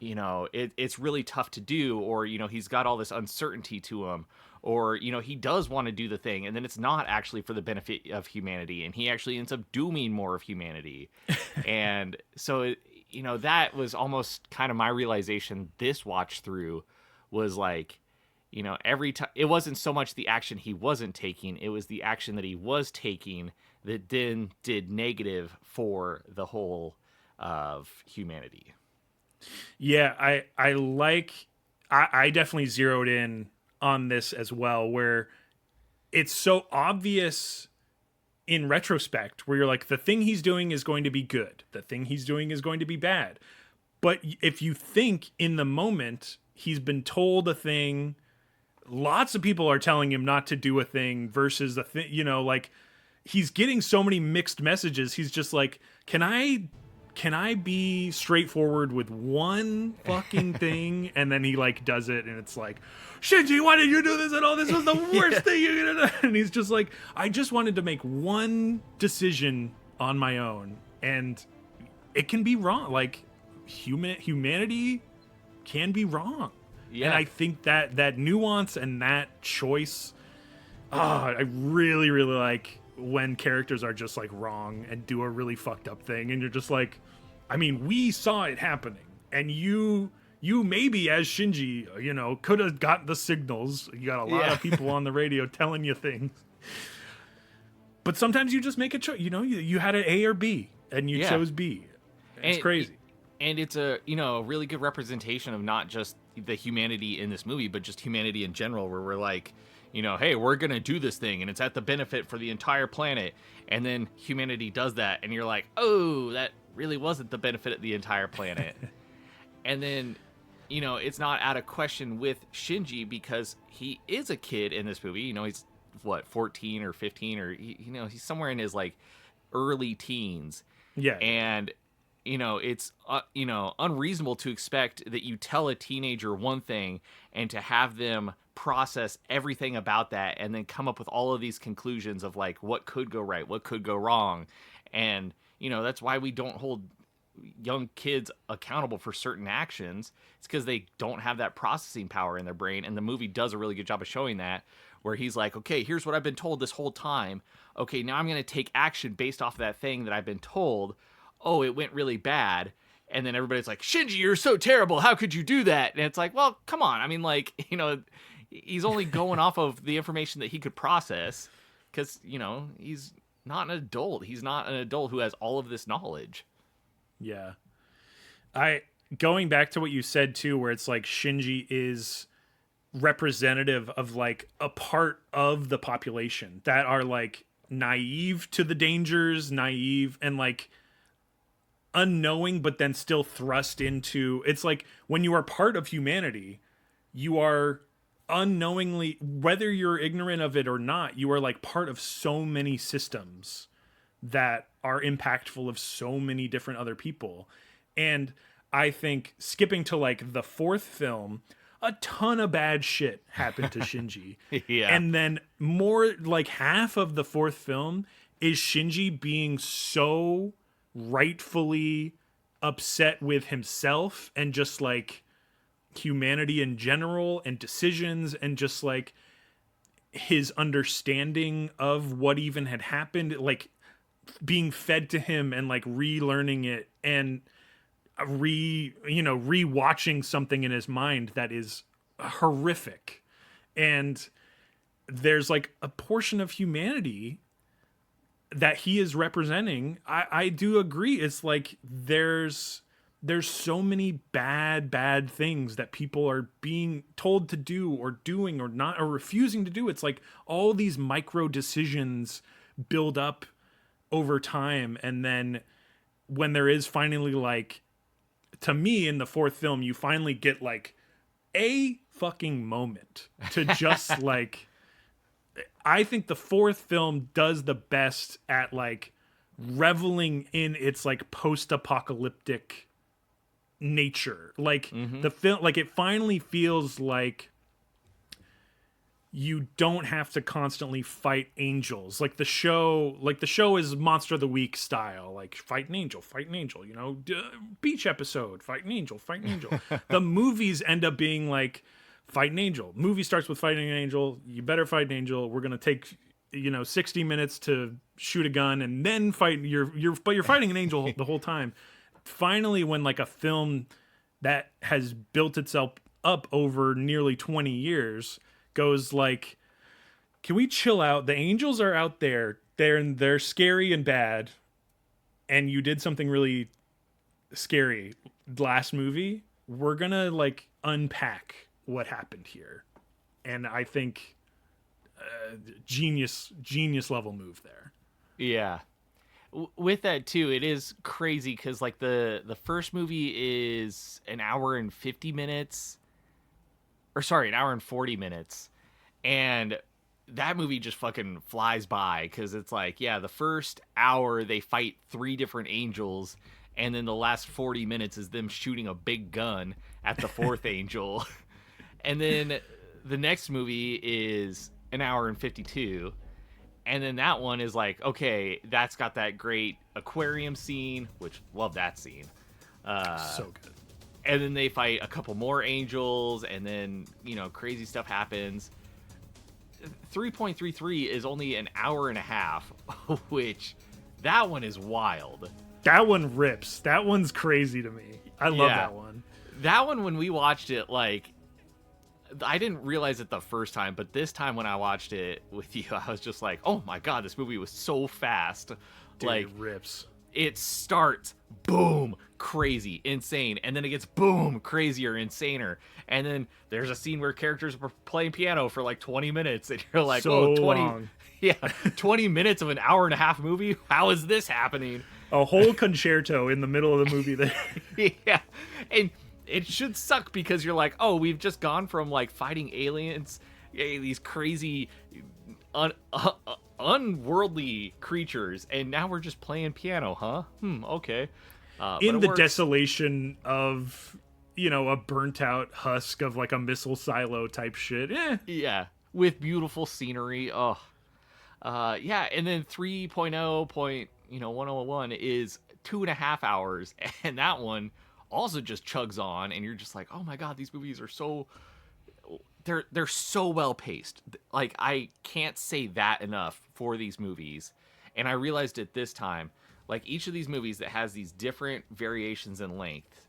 it's really tough to do, or, he's got all this uncertainty to him, or, he does want to do the thing, and then it's not actually for the benefit of humanity, and he actually ends up dooming more of humanity. And so, that was almost kind of my realization this watch through, was like, every time, it wasn't so much the action he wasn't taking, it was the action that he was taking that then did negative for the whole of humanity. Yeah, I definitely zeroed in on this as well, where it's so obvious in retrospect, where you're like, the thing he's doing is going to be good, the thing he's doing is going to be bad. But if you think in the moment, he's been told a thing, lots of people are telling him not to do a thing versus the thing, like he's getting so many mixed messages. He's just like, can I be straightforward with one fucking thing? And then he like does it, and it's like, Shinji, why did you do this? And all this was the worst thing you could have done. And he's just like, I just wanted to make one decision on my own, and it can be wrong. Like humanity can be wrong. Yeah. And I think that nuance and that choice, I really, really like when characters are just like wrong and do a really fucked up thing, and you're just like, I mean, we saw it happening, and you maybe as Shinji, could have got the signals. You got a lot of people on the radio telling you things, but sometimes you just make a choice. You had an A or B, and you chose B. It's crazy. And it's a really good representation of not just the humanity in this movie, but just humanity in general, where we're like, hey, we're gonna do this thing, and it's at the benefit for the entire planet, and then humanity does that, and you're like, oh, that really wasn't the benefit of the entire planet. And then it's not out of question with Shinji, because he is a kid in this movie. He's what, 14 or 15, or he's somewhere in his like early teens. Yeah. And it's unreasonable to expect that you tell a teenager one thing and to have them process everything about that and then come up with all of these conclusions of like what could go right, what could go wrong. And that's why we don't hold young kids accountable for certain actions. It's because they don't have that processing power in their brain, and the movie does a really good job of showing that, where he's like, okay, here's what I've been told this whole time. Okay, now I'm going to take action based off of that thing that I've been told. Oh, it went really bad. And then everybody's like, Shinji, you're so terrible, how could you do that? And it's like, well, come on. I mean, like, he's only going off of the information that he could process, because he's not an adult. He's not an adult who has all of this knowledge. Yeah. Going back to what you said too, where it's like Shinji is representative of like a part of the population that are like naive to the dangers, naive and like unknowing, but then still thrust into, it's like when you are part of humanity, you are unknowingly, whether you're ignorant of it or not, you are like part of so many systems that are impactful of so many different other people. And I think skipping to like the fourth film, a ton of bad shit happened to Shinji. Yeah. And then more like half of the fourth film is Shinji being so rightfully upset with himself and just like humanity in general and decisions and just like his understanding of what even had happened, like being fed to him and like relearning it and rewatching something in his mind that is horrific. And there's like a portion of humanity that he is representing. I do agree. It's like there's so many bad things that people are being told to do or doing or not or refusing to do. It's like all these micro decisions build up over time, and then when there is finally like, to me in the fourth film, you finally get like a fucking moment to just like, I think the fourth film does the best at like reveling in its like post-apocalyptic nature. Like the film, like it finally feels like you don't have to constantly fight angels. Like the show is Monster of the Week style, like fight an angel, beach episode, fight an angel. The movies end up being like fight an angel. Movie starts with fighting an angel. You better fight an angel. We're going to take 60 minutes to shoot a gun and then fight but you're fighting an angel the whole time. Finally, when like a film that has built itself up over nearly 20 years goes like, can we chill out? The angels are out there they're scary and bad, and you did something really scary last movie. We're gonna like unpack what happened here, and I think genius level move there. Yeah. With that too, it is crazy because like the first movie is an hour and 50 minutes, or sorry, an hour and 40 minutes, and that movie just fucking flies by because it's like, yeah, the first hour they fight three different angels, and then the last 40 minutes is them shooting a big gun at the fourth angel. And then the next movie is an hour and 52. And then that one is like, okay, that's got that great aquarium scene, which love that scene. So good. And then they fight a couple more angels, and then, crazy stuff happens. 3.33 is only an hour and a half, which that one is wild. That one rips. That one's crazy to me. I love that one. That one, when we watched it, like, I didn't realize it the first time, but this time when I watched it with you, I was just like, oh my god, this movie was so fast. Dude, like, it rips. It starts, boom, crazy, insane, and then it gets boom, crazier, insaner, and then there's a scene where characters are playing piano for like 20 minutes, and you're like, so 20 long. Yeah, 20 minutes of an hour and a half movie? How is this happening? A whole concerto in the middle of the movie there. Yeah, and it should suck because you're like, oh, we've just gone from like fighting aliens, these crazy unworldly creatures, and now we're just playing piano, huh? Okay. In the desolation of, a burnt out husk of like a missile silo type shit. Yeah, with beautiful scenery. Oh, yeah, and then 3.0.101 is 2.5 hours, and that one also just chugs on, and you're just like, oh my god, these movies are so they're so well paced. Like, I can't say that enough for these movies. And I realized it this time, like, each of these movies that has these different variations in length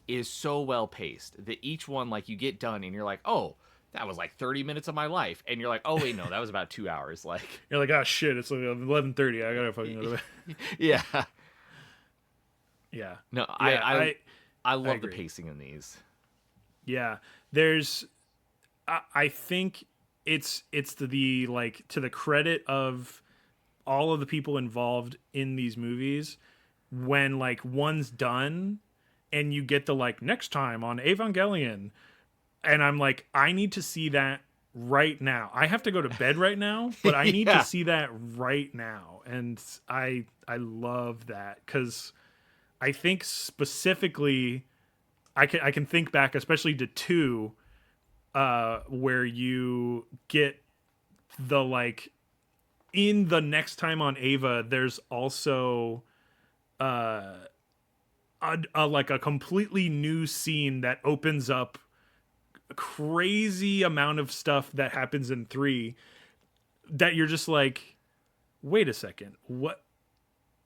is so well paced that each one, like, you get done and you're like, oh, that was like 30 minutes of my life, and you're like, oh wait, no, that was about 2 hours. Like, you're like, oh shit, it's like 11:30. I gotta fucking go to bed. Yeah. Yeah. No, yeah, I love the pacing in these. Yeah, there's, I think it's the like, to the credit of all of the people involved in these movies, when like one's done and you get the like, next time on Evangelion, and I'm like, I need to see that right now. I have to go to bed right now, but I need to see that right now. And I love that, because I think specifically, I can think back especially to 2, where you get the like, in the next time on Ava, there's also like a completely new scene that opens up a crazy amount of stuff that happens in 3 that you're just like, wait a second, what?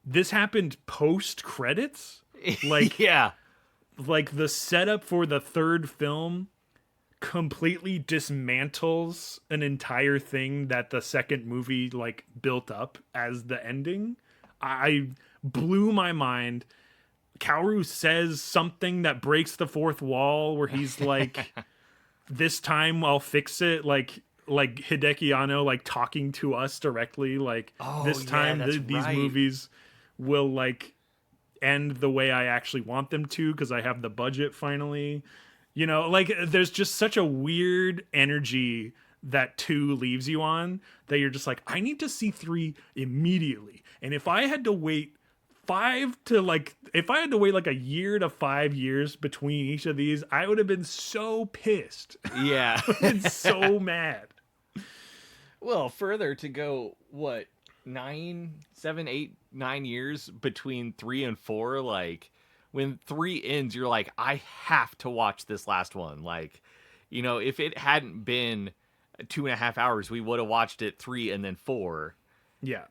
This happened post credits? Like, Yeah. Like, the setup for the third film completely dismantles an entire thing that the second movie like built up as the ending. I blew my mind. Kaoru says something that breaks the fourth wall, where he's like, this time I'll fix it, like Hideki Anno like talking to us directly, like, this time these movies will like end the way I actually want them to, because I have the budget finally. Like, there's just such a weird energy that 2 leaves you on, that you're just like, I need to see 3 immediately. And if I had to wait like a year to 5 years between each of these, I would have been so pissed. Yeah. And so mad. Well, further to go, what, 7, 8, 9 years between 3 and 4, like, when 3 ends, you're like, I have to watch this last one. Like, if it hadn't been 2.5 hours, we would have watched it 3 and then 4. Yeah.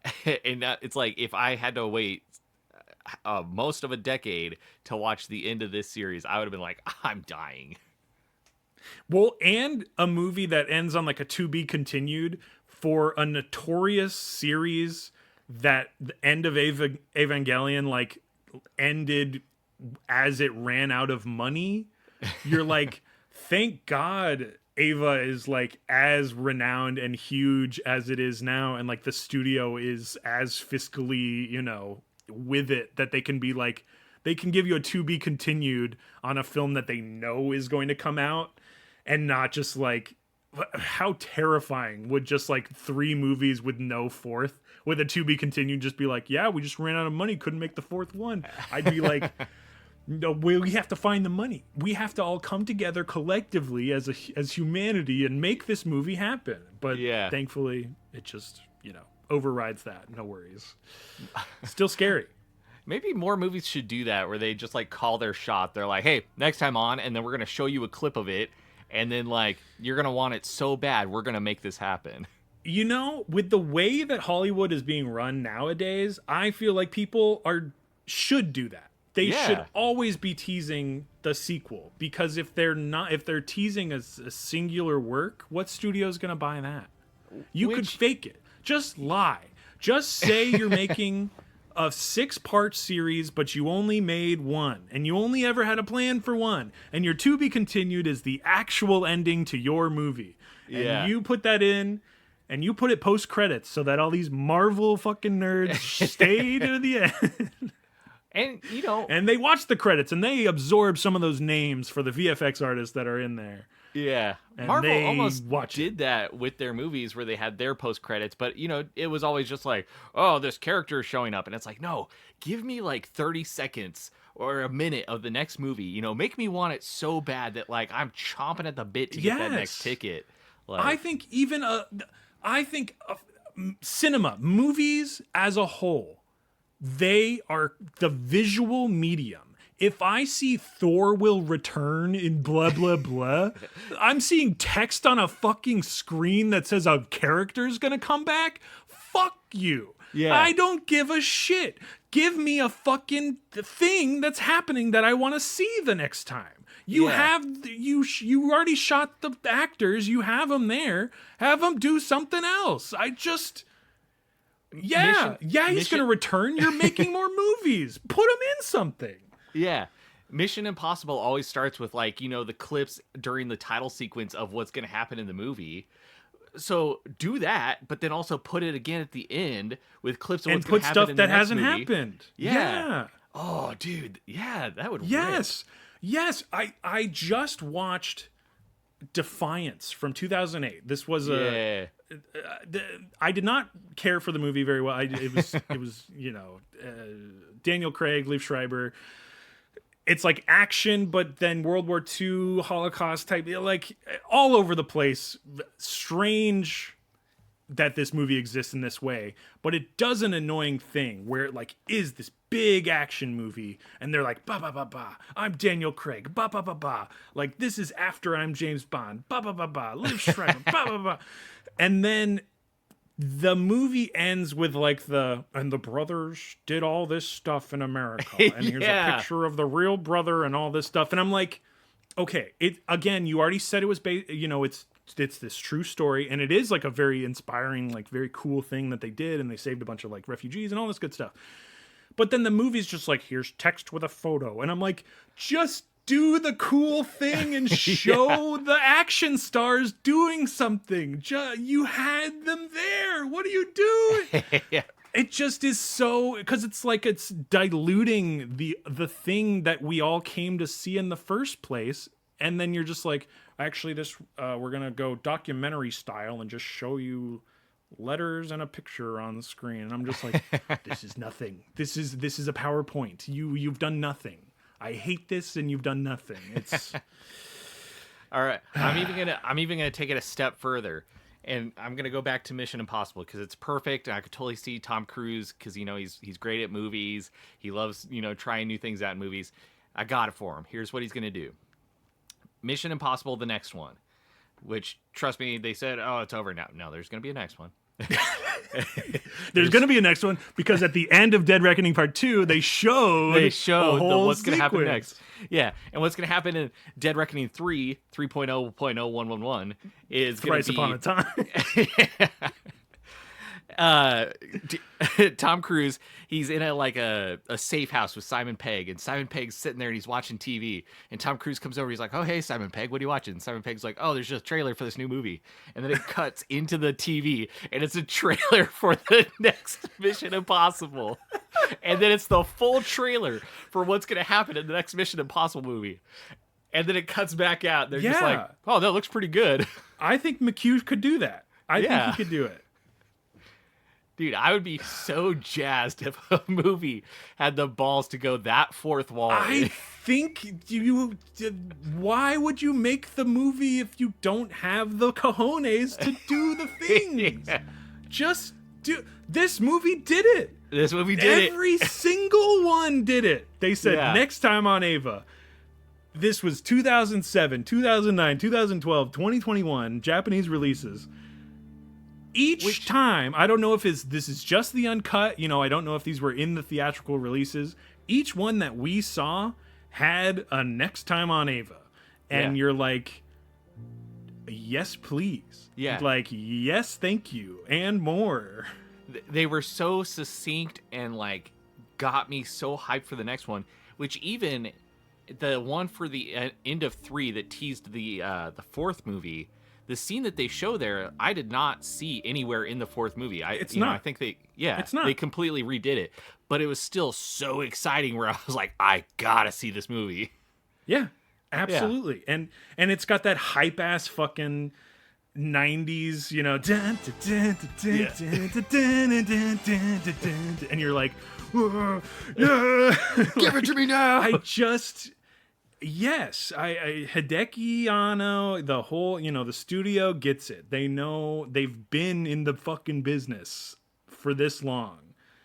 And it's like, if I had to wait most of a decade to watch the end of this series, I would have been like, I'm dying. Well, and a movie that ends on like a to be continued for a notorious series that the end of Evangelion like ended as it ran out of money, you're like, thank God Ava is like as renowned and huge as it is now, and like the studio is as fiscally, with it, that they can be like, they can give you a to be continued on a film that they know is going to come out, and not just like, how terrifying would just like 3 movies with no fourth, with a to be continued, just be like, yeah, we just ran out of money, couldn't make the 4th one. I'd be like, no, we have to find the money. We have to all come together collectively as humanity and make this movie happen. But thankfully, it just, overrides that. No worries. Still scary. Maybe more movies should do that, where they just like call their shot. They're like, hey, next time on, and then we're going to show you a clip of it. And then like, you're going to want it so bad, we're going to make this happen. With the way that Hollywood is being run nowadays, I feel like people should do that. They should always be teasing the sequel, because if they're teasing a singular work, what studio is going to buy that? You could fake it. Just lie. Just say you're making a 6-part series, but you only made 1, and you only ever had a plan for 1, and your to be continued is the actual ending to your movie. And you put that in, and you put it post credits so that all these Marvel fucking nerds stay to the end. And and they watch the credits and they absorb some of those names for the VFX artists that are in there. Yeah, and Marvel almost did that with their movies, where they had their post credits, but it was always just like, oh, this character is showing up, and it's like, no, give me like 30 seconds or a minute of the next movie. Make me want it so bad that like I'm chomping at the bit to get that next ticket. Like, I think cinema, movies as a whole, they are the visual medium. If I see Thor will return in blah, blah, blah, I'm seeing text on a fucking screen that says a character's gonna come back. Fuck you. Yeah. I don't give a shit. Give me a fucking thing that's happening that I want to see the next time. You already shot the actors. You have them there. Have them do something else. He's going to return. You're making more movies. Put him in something. Yeah. Mission Impossible always starts with like, the clips during the title sequence of what's going to happen in the movie. So do that, but then also put it again at the end with clips of what's going to happen in the next movie. And put stuff that hasn't happened. Yeah. Oh, dude. Yeah, that would Yes. Yes. I just watched Defiance from 2008. This was I did not care for the movie very well. It was Daniel Craig, Liev Schreiber. It's like action, but then World War II, Holocaust type, like all over the place. Strange that this movie exists in this way, but it does an annoying thing where it like is this big action movie, and they're like, ba ba ba ba, I'm Daniel Craig, ba ba ba ba, like this is after I'm James Bond, ba ba ba ba, Liev Schreiber, ba ba ba, and then the movie ends with like the brothers did all this stuff in America, and here's a picture of the real brother and all this stuff, and I'm like, okay, you already said it was it's this true story, and it is like a very inspiring, like very cool thing that they did, and they saved a bunch of like refugees and all this good stuff. But then the movie's just like, here's text with a photo, and I'm like, just do the cool thing and show the action stars doing something. You had them there. What are you doing? It just is so, because it's like it's diluting the thing that we all came to see in the first place. And then you're just like, actually, we're going to go documentary style and just show you letters and a picture on the screen. And I'm just like, this is nothing. This is a PowerPoint. You've done nothing. I hate this, and you've done nothing. It's all right. I'm even gonna take it a step further, and I'm gonna go back to Mission Impossible because it's perfect. And I could totally see Tom Cruise because he's great at movies. He loves trying new things out in movies. I got it for him. Here's what he's gonna do. Mission Impossible, the next one, which, trust me, they said, oh, it's over now. No, there's gonna be a next one. There's going to be a next one, because at the end of Dead Reckoning Part 2, they showed what's going to happen next. Yeah, and what's going to happen in Dead Reckoning 3.0.0111 is going to be... Thrice Upon a Time. uh Tom Cruise, he's in a safe house with Simon Pegg, and Simon Pegg's sitting there and he's watching TV, and Tom Cruise comes over, he's like, oh hey Simon Pegg, what are you watching? And Simon Pegg's like, oh, there's just a trailer for this new movie. And then it cuts into the TV and it's a trailer for the next Mission Impossible. And then it's the full trailer for what's gonna happen in the next Mission Impossible movie. And then it cuts back out. They're just like, oh, that looks pretty good. I think McHugh could do that. I think he could do it. Dude, I would be so jazzed if a movie had the balls to go that fourth wall. I think why would you make the movie if you don't have the cojones to do the things? Yeah. Just do. This movie did it. This movie did Every single one did it. They said next time on Ava. This was 2007, 2009, 2012, 2021 Japanese releases. Each time, I don't know if this is just the uncut, I don't know if these were in the theatrical releases. Each one that we saw had a next time on Ava. And you're like, yes, please. Yeah. Like, yes, thank you. And more. They were so succinct and got me so hyped for the next one, which even the one for the end of 3 that teased the fourth movie, the scene that they show there, I did not see anywhere in the fourth movie. I think they completely redid it, but it was still so exciting where I was like, I gotta see this movie. Yeah, absolutely. Yeah. And it's got that hype ass fucking 90s, and you're like, yeah, give it to me now. Yes, Hideki Anno, the whole, the studio gets it. They know, they've been in the fucking business for this long.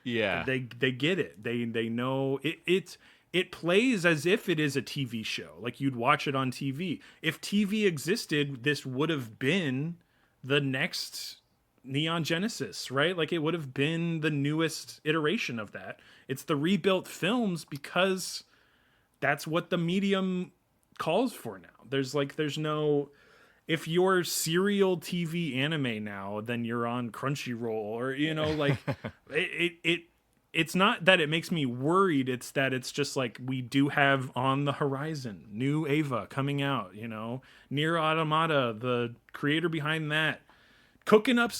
Yeah. They get it. They know it plays as if it is a TV show. Like you'd watch it on TV. If TV existed, this would have been the next Neon Genesis, right? Like it would have been the newest iteration of that. It's the rebuilt films because that's what the medium calls for now. There's no, if you're serial TV anime now, then you're on Crunchyroll or, it's not that it makes me worried. It's that it's just like, we do have on the horizon, new Ava coming out, Nier Automata, the creator behind that, cooking up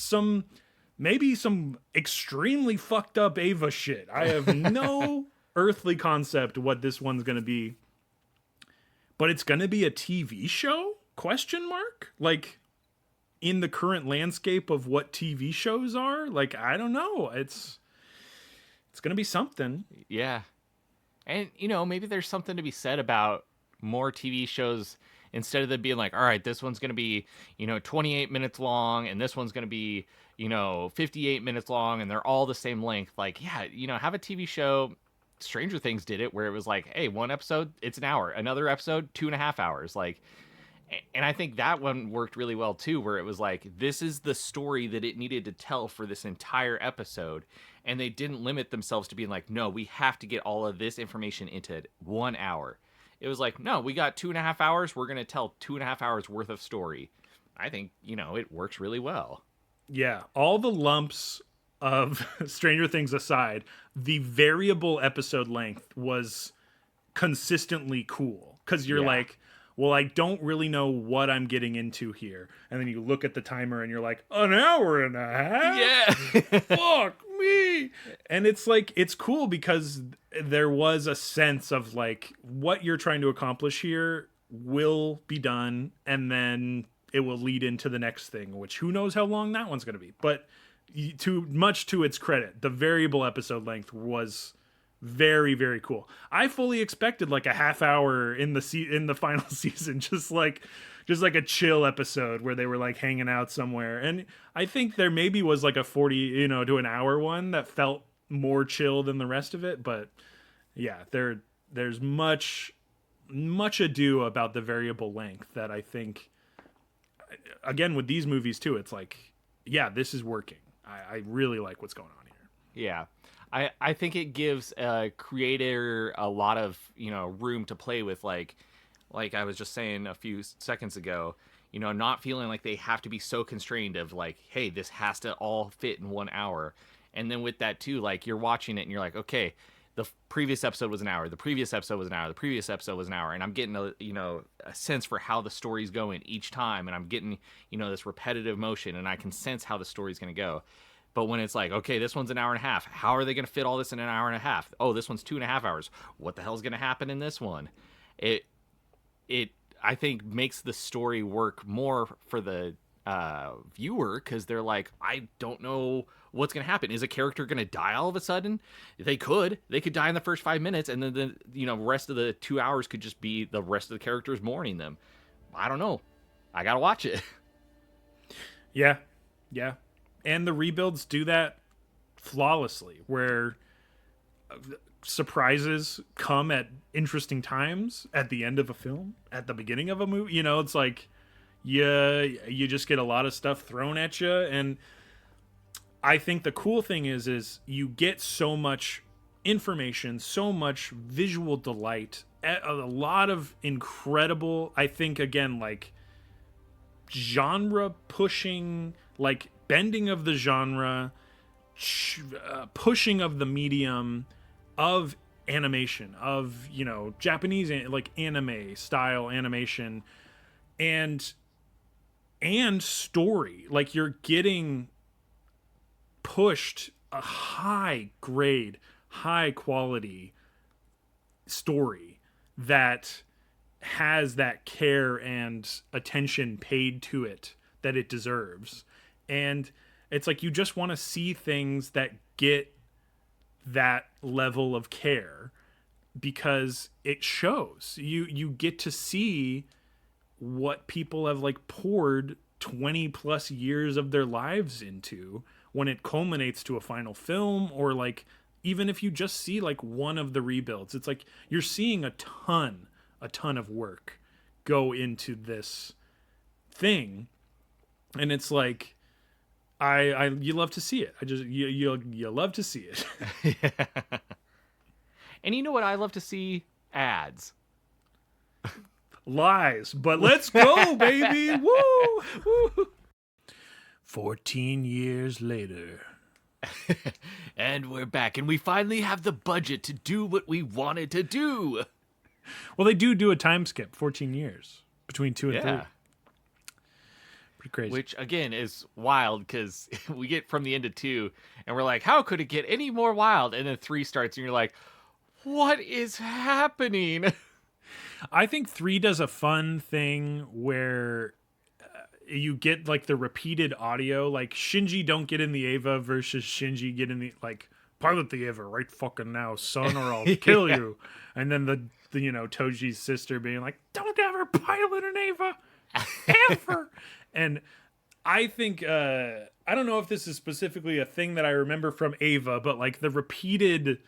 maybe some extremely fucked up Ava shit. I have no earthly concept what this one's going to be, but it's going to be a TV show? ? Like in the current landscape of what TV shows are, like I don't know. It's going to be something. Yeah. And maybe there's something to be said about more TV shows instead of them being like, all right, this one's going to be, 28 minutes long and this one's going to be, 58 minutes long and they're all the same length. Like, yeah, have a TV show. Stranger Things did it where it was like, hey, one episode, it's an hour, another episode, 2.5 hours. Like, and I think that one worked really well too, where it was like, this is the story that it needed to tell for this entire episode. And they didn't limit themselves to being like, no, we have to get all of this information into 1 hour. It was like, no, we got 2.5 hours. We're going to tell 2.5 hours worth of story. I think, it works really well. Yeah. All the lumps of Stranger Things aside, the variable episode length was consistently cool because you're like, well, I don't really know what I'm getting into here. And then you look at the timer and you're like, an hour and a half? Yeah. Fuck me. And it's like, it's cool because there was a sense of like, what you're trying to accomplish here will be done. And then it will lead into the next thing, which who knows how long that one's going to be. But much to its credit, the variable episode length was very, very cool. I fully expected like a half hour in the final season, just like a chill episode where they were like hanging out somewhere. And I think there maybe was like a 40, to an hour one that felt more chill than the rest of it. But yeah, there's much ado about the variable length that I think, again, with these movies too, it's like, yeah, this is working. I really like what's going on here. Yeah. I think it gives a creator a lot of, room to play with, like I was just saying a few seconds ago, not feeling like they have to be so constrained of like, hey, this has to all fit in 1 hour. And then with that too, like you're watching it and you're like, okay, the previous episode was an hour, the previous episode was an hour, the previous episode was an hour, and I'm getting a sense for how the story's going each time, and I'm getting this repetitive motion, and I can sense how the story's going to go. But when it's like, okay, this one's an hour and a half, how are they going to fit all this in an hour and a half? Oh, this one's 2.5 hours. What the hell's going to happen in this one? It I think makes the story work more for the viewer, because they're like, I don't know what's going to happen. Is a character going to die all of a sudden? They could die in the first 5 minutes, and then the rest of the 2 hours could just be the rest of the characters mourning them. I don't know. I gotta watch it. Yeah, and the rebuilds do that flawlessly, where surprises come at interesting times at the end of a film, at the beginning of a movie. It's like, yeah, you just get a lot of stuff thrown at you. And I think the cool thing is you get so much information, so much visual delight, a lot of incredible, I think, again, like genre pushing, like bending of the genre, pushing of the medium of animation, of Japanese like anime style animation, and story. Like you're getting pushed a high grade, high quality story that has that care and attention paid to it that it deserves. And it's like you just want to see things that get that level of care, because it shows. You get to see what people have like poured 20 plus years of their lives into when it culminates to a final film. Or like, even if you just see like one of the rebuilds, it's like you're seeing a ton of work go into this thing. And it's like, you love to see it. You love to see it. Yeah. And you know what I love to see? Ads. Lies, but let's go, baby. Woo! Woo! 14 years later. And we're back, and we finally have the budget to do what we wanted to do. Well, they do a time skip, 14 years between 2 and 3. Pretty crazy. Which, again, is wild, because we get from the end of 2, and we're like, how could it get any more wild? And then 3 starts, and you're like, what is happening? I think 3 does a fun thing where you get like the repeated audio, like Shinji don't get in the Eva versus Shinji get in the, like, pilot the Eva right fucking now, son, or I'll kill you. And then the Toji's sister being like, don't ever pilot an Eva ever. And I think I don't know if this is specifically a thing that I remember from Eva, but like the repeated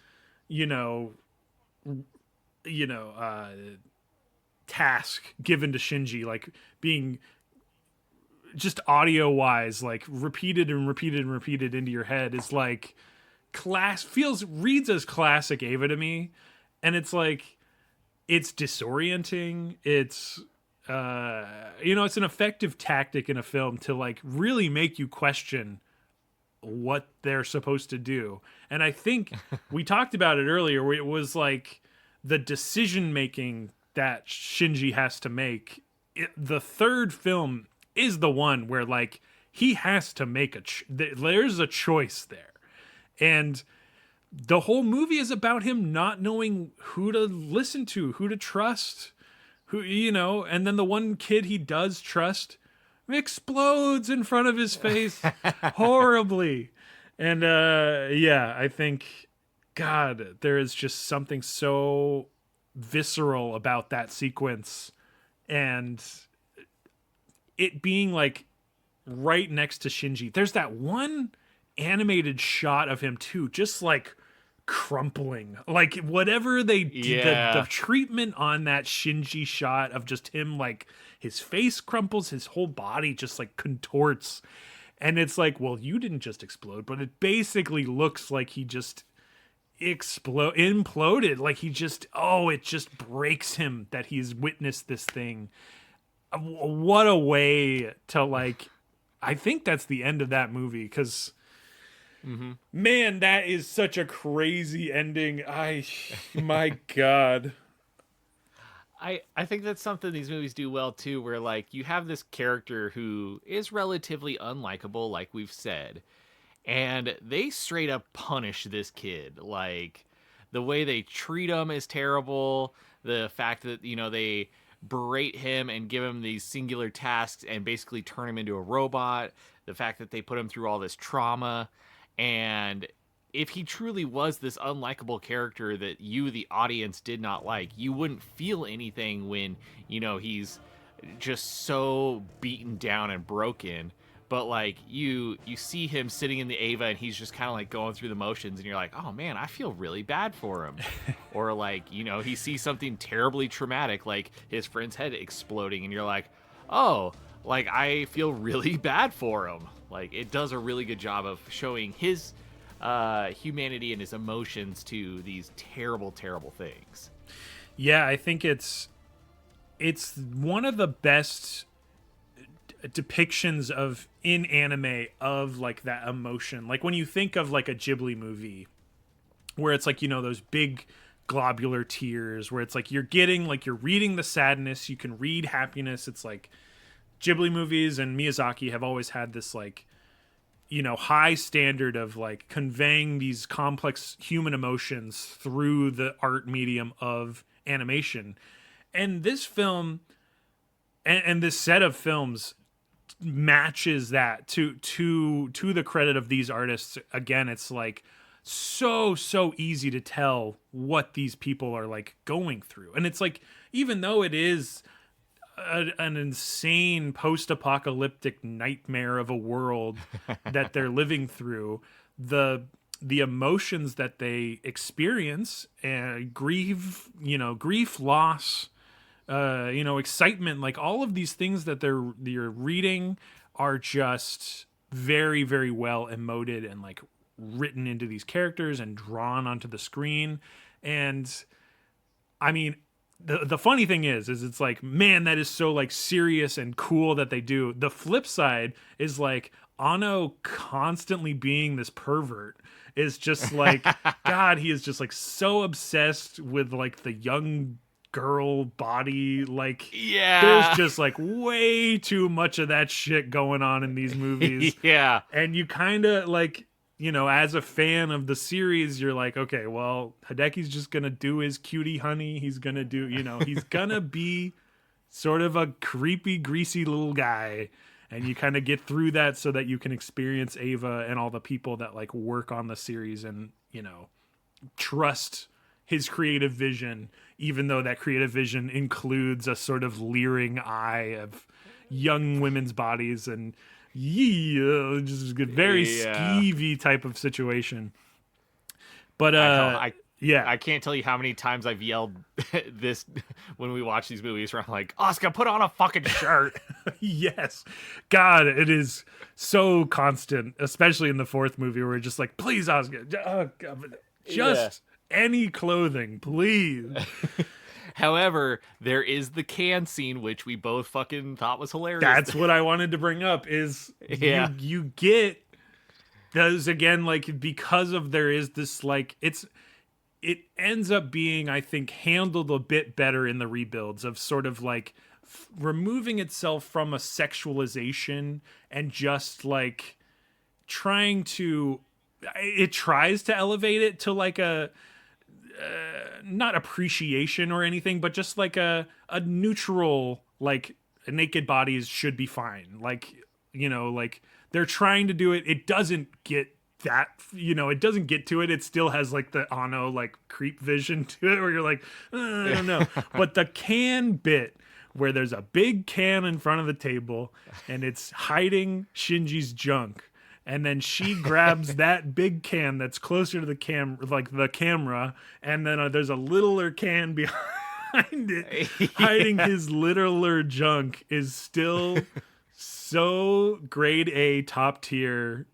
task given to Shinji, like being just audio wise, like repeated and repeated and repeated into your head, is like reads as classic Eva to me. And it's like, it's disorienting. It's it's an effective tactic in a film to like really make you question what they're supposed to do. And I think we talked about it earlier, where it was like the decision making that Shinji has to make. The third film is the one where like he has to make there's a choice there. And the whole movie is about him not knowing who to listen to, who to trust, and then the one kid he does trust explodes in front of his face horribly. And I think, God, there is just something so visceral about that sequence, and it being like right next to Shinji. There's that one animated shot of him too, just like crumpling, like whatever they did, the treatment on that Shinji shot of just him, like his face crumples, his whole body just like contorts, and it's like, well, you didn't just explode, but it basically looks like he just imploded, like he just, it just breaks him that he's witnessed this thing. what a way to like, I think that's the end of that movie, because man, that is such a crazy ending. My God. I think that's something these movies do well too, where like you have this character who is relatively unlikable, like we've said, and they straight up punish this kid. Like the way they treat him is terrible. The fact that they berate him and give him these singular tasks and basically turn him into a robot. The fact that they put him through all this trauma, and if he truly was this unlikable character that you, the audience, did not like, you wouldn't feel anything when he's just so beaten down and broken. But like you see him sitting in the Ava and he's just kind of like going through the motions, and you're like, oh man, I feel really bad for him. Or like he sees something terribly traumatic, like his friend's head exploding, and you're like, oh, like I feel really bad for him. Like it does a really good job of showing his humanity and his emotions to these terrible, terrible things. Yeah, I think it's one of the best depictions of in anime of like that emotion. Like when you think of like a Ghibli movie where it's like those big globular tears, where it's like you're reading the sadness, you can read happiness. It's like Ghibli movies and Miyazaki have always had this like high standard of like conveying these complex human emotions through the art medium of animation. And this film and this set of films matches that to the credit of these artists. Again, it's like so easy to tell what these people are like going through. And it's like, even though it is an insane post-apocalyptic nightmare of a world that they're living through, the emotions that they experience, grief, loss, excitement, like all of these things that you're reading are just very, very well emoted and like written into these characters and drawn onto the screen. And I mean, the funny thing is it's like, man, that is so like serious and cool that they do. The flip side is like Ano constantly being this pervert is just like, God, he is just like so obsessed with like the young girl body. Like, Yeah. there's just like way too much of that shit going on in these movies. Yeah. And you kind of like, as a fan of the series, you're like, okay, well, Hideki's just going to do his cutie honey. He's going to do, he's going to be sort of a creepy, greasy little guy. And you kind of get through that so that you can experience Ava and all the people that like work on the series and, trust his creative vision, even though that creative vision includes a sort of leering eye of young women's bodies and just a very skeevy type of situation. But I can't tell you how many times I've yelled this when we watch these movies where I'm like, Asuka, put on a fucking shirt. Yes. God, it is so constant, especially in the fourth movie where we're just like, please, Asuka, just any clothing, please. However, there is the can scene, which we both fucking thought was hilarious. That's what I wanted to bring up is you get those again, like, because of there is this, like, it ends up being, I think, handled a bit better in the rebuilds of sort of like removing itself from a sexualization and just like it tries to elevate it to like a not appreciation or anything, but just like a neutral, like naked bodies should be fine. Like, like they're trying to do it. It doesn't get that, it doesn't get to it. It still has like the Ano like creep vision to it where you're like, I don't know. But the can bit where there's a big can in front of the table and it's hiding Shinji's junk. And then she grabs that big can that's closer to the camera, and then there's a littler can behind it, hiding his littler junk, is still so grade A, top tier,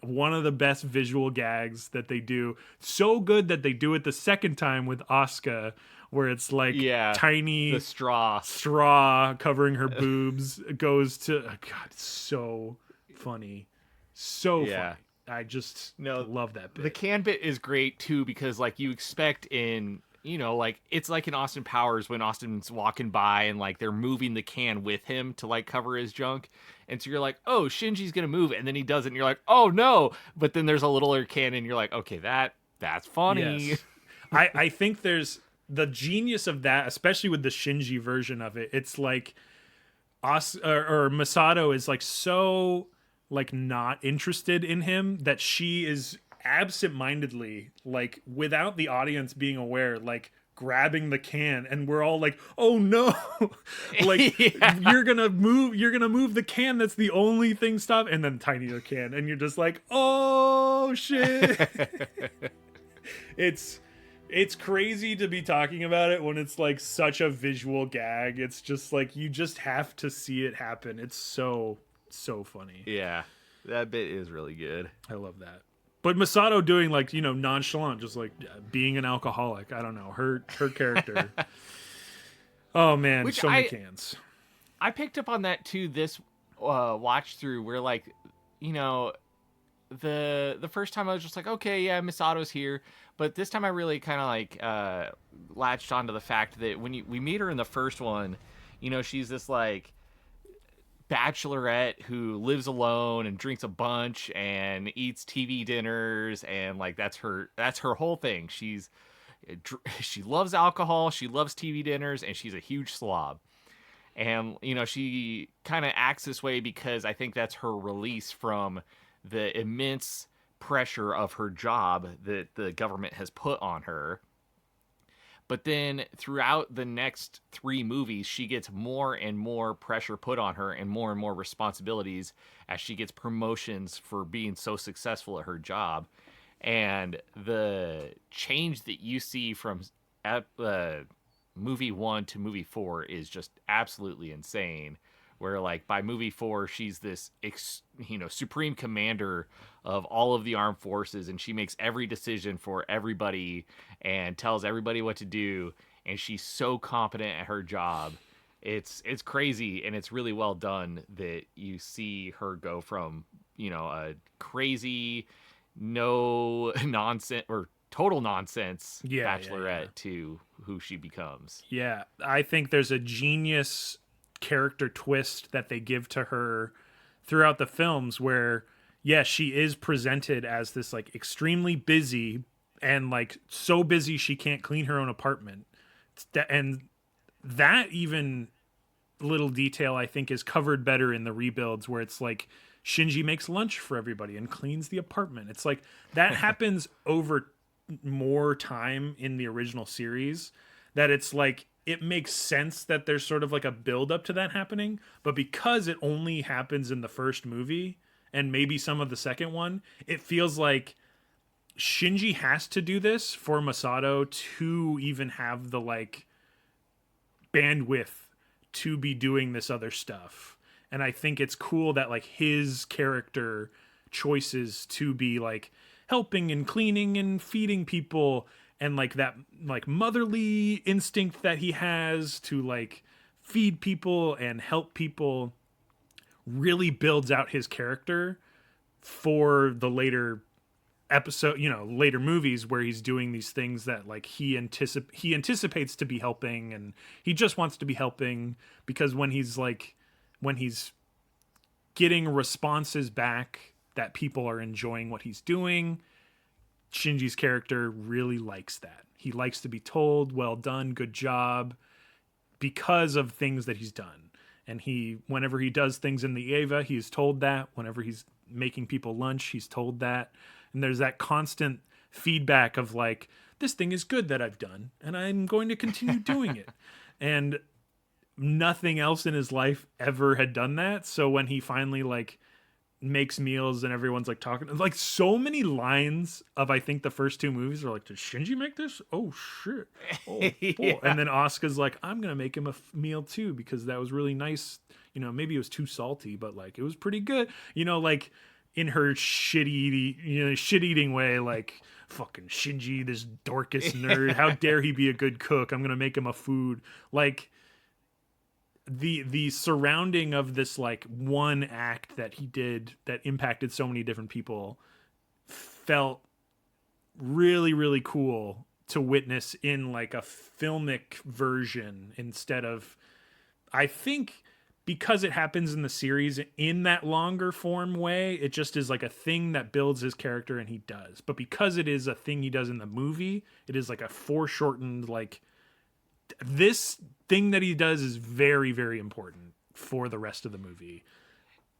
one of the best visual gags that they do. So good that they do it the second time with Asuka, where it's like Yeah, the tiny straw. straw covering her boobs goes to God, it's so funny. So Yeah. funny. I just No, love that the bit. can bit is great too because like you expect in like it's like in Austin Powers when Austin's walking by and like they're moving the can with him to like cover his junk, and so you're like, oh, Shinji's gonna move, and then he doesn't, and you're like, oh no, but then there's a littler can, and you're like, okay, that's funny. Yes. I think there's the genius of that, especially with the Shinji version of it. It's like or Masato is like so like not interested in him that she is absentmindedly, like without the audience being aware, like grabbing the can, and we're all like, oh no. Like Yeah. you're gonna move the can, that's the only thing stop, and then tinier can, and you're just like, oh shit. It's crazy to be talking about it when it's like such a visual gag. It's just like you just have to see it happen. It's so funny. Yeah, that bit is really good. I love that. But Masato doing like, nonchalant, just like being an alcoholic. I don't know. Her character. Oh man, Which so many cans. I picked up on that too this watch through where like the first time I was just like, okay, yeah, Misato's here, but this time I really kind of like latched onto the fact that when we meet her in the first one, she's this like bachelorette who lives alone and drinks a bunch and eats TV dinners, and like that's her whole thing. She loves alcohol, she loves TV dinners, and she's a huge slob. And she kind of acts this way because I think that's her release from the immense pressure of her job that the government has put on her. But then throughout the next 3 movies, she gets more and more pressure put on her and more responsibilities as she gets promotions for being so successful at her job. And the change that you see from movie 1 to movie 4 is just absolutely insane. Where like by movie 4, she's this supreme commander of all of the armed forces, and she makes every decision for everybody and tells everybody what to do, and she's so competent at her job. It's crazy, and it's really well done that you see her go from a crazy no nonsense or total nonsense bachelorette to who she becomes. Yeah, I think there's a genius character twist that they give to her throughout the films where she is presented as this like extremely busy and like so busy she can't clean her own apartment. And that even little detail I think is covered better in the rebuilds, where it's like Shinji makes lunch for everybody and cleans the apartment. It's like that happens over more time in the original series, that it's like it makes sense that there's sort of like a build up to that happening, but because it only happens in the first movie and maybe some of the second one, it feels like Shinji has to do this for Masato to even have the like bandwidth to be doing this other stuff. And I think it's cool that like his character choices to be like helping and cleaning and feeding people, and like that like motherly instinct that he has to like feed people and help people really builds out his character for the later later movies, where he's doing these things that like he anticipates to be helping, and he just wants to be helping because when he's getting responses back that people are enjoying what he's doing, Shinji's character really likes that. He likes to be told, well done, good job, because of things that he's done. And whenever he does things in the EVA, he's told that. Whenever he's making people lunch, he's told that. And there's that constant feedback of like, this thing is good that I've done, and I'm going to continue doing it. And nothing else in his life ever had done that. So when he finally like makes meals and everyone's like talking, like so many lines of I think the first 2 movies are like, did Shinji make this? Oh shit. Oh boy. Yeah. And then Asuka's like, I'm gonna make him a meal too because that was really nice. Maybe it was too salty, but like it was pretty good. Like in her shit eating way, like, fucking Shinji, this Dorcas nerd, how dare he be a good cook? I'm gonna make him a food. Like, the surrounding of this like one act that he did that impacted so many different people felt really, really cool to witness in like a filmic version instead of, I think, because it happens in the series in that longer form way, it just is like a thing that builds his character and he does. But because it is a thing he does in the movie, it is like a foreshortened, like, this thing that he does is very, very important for the rest of the movie.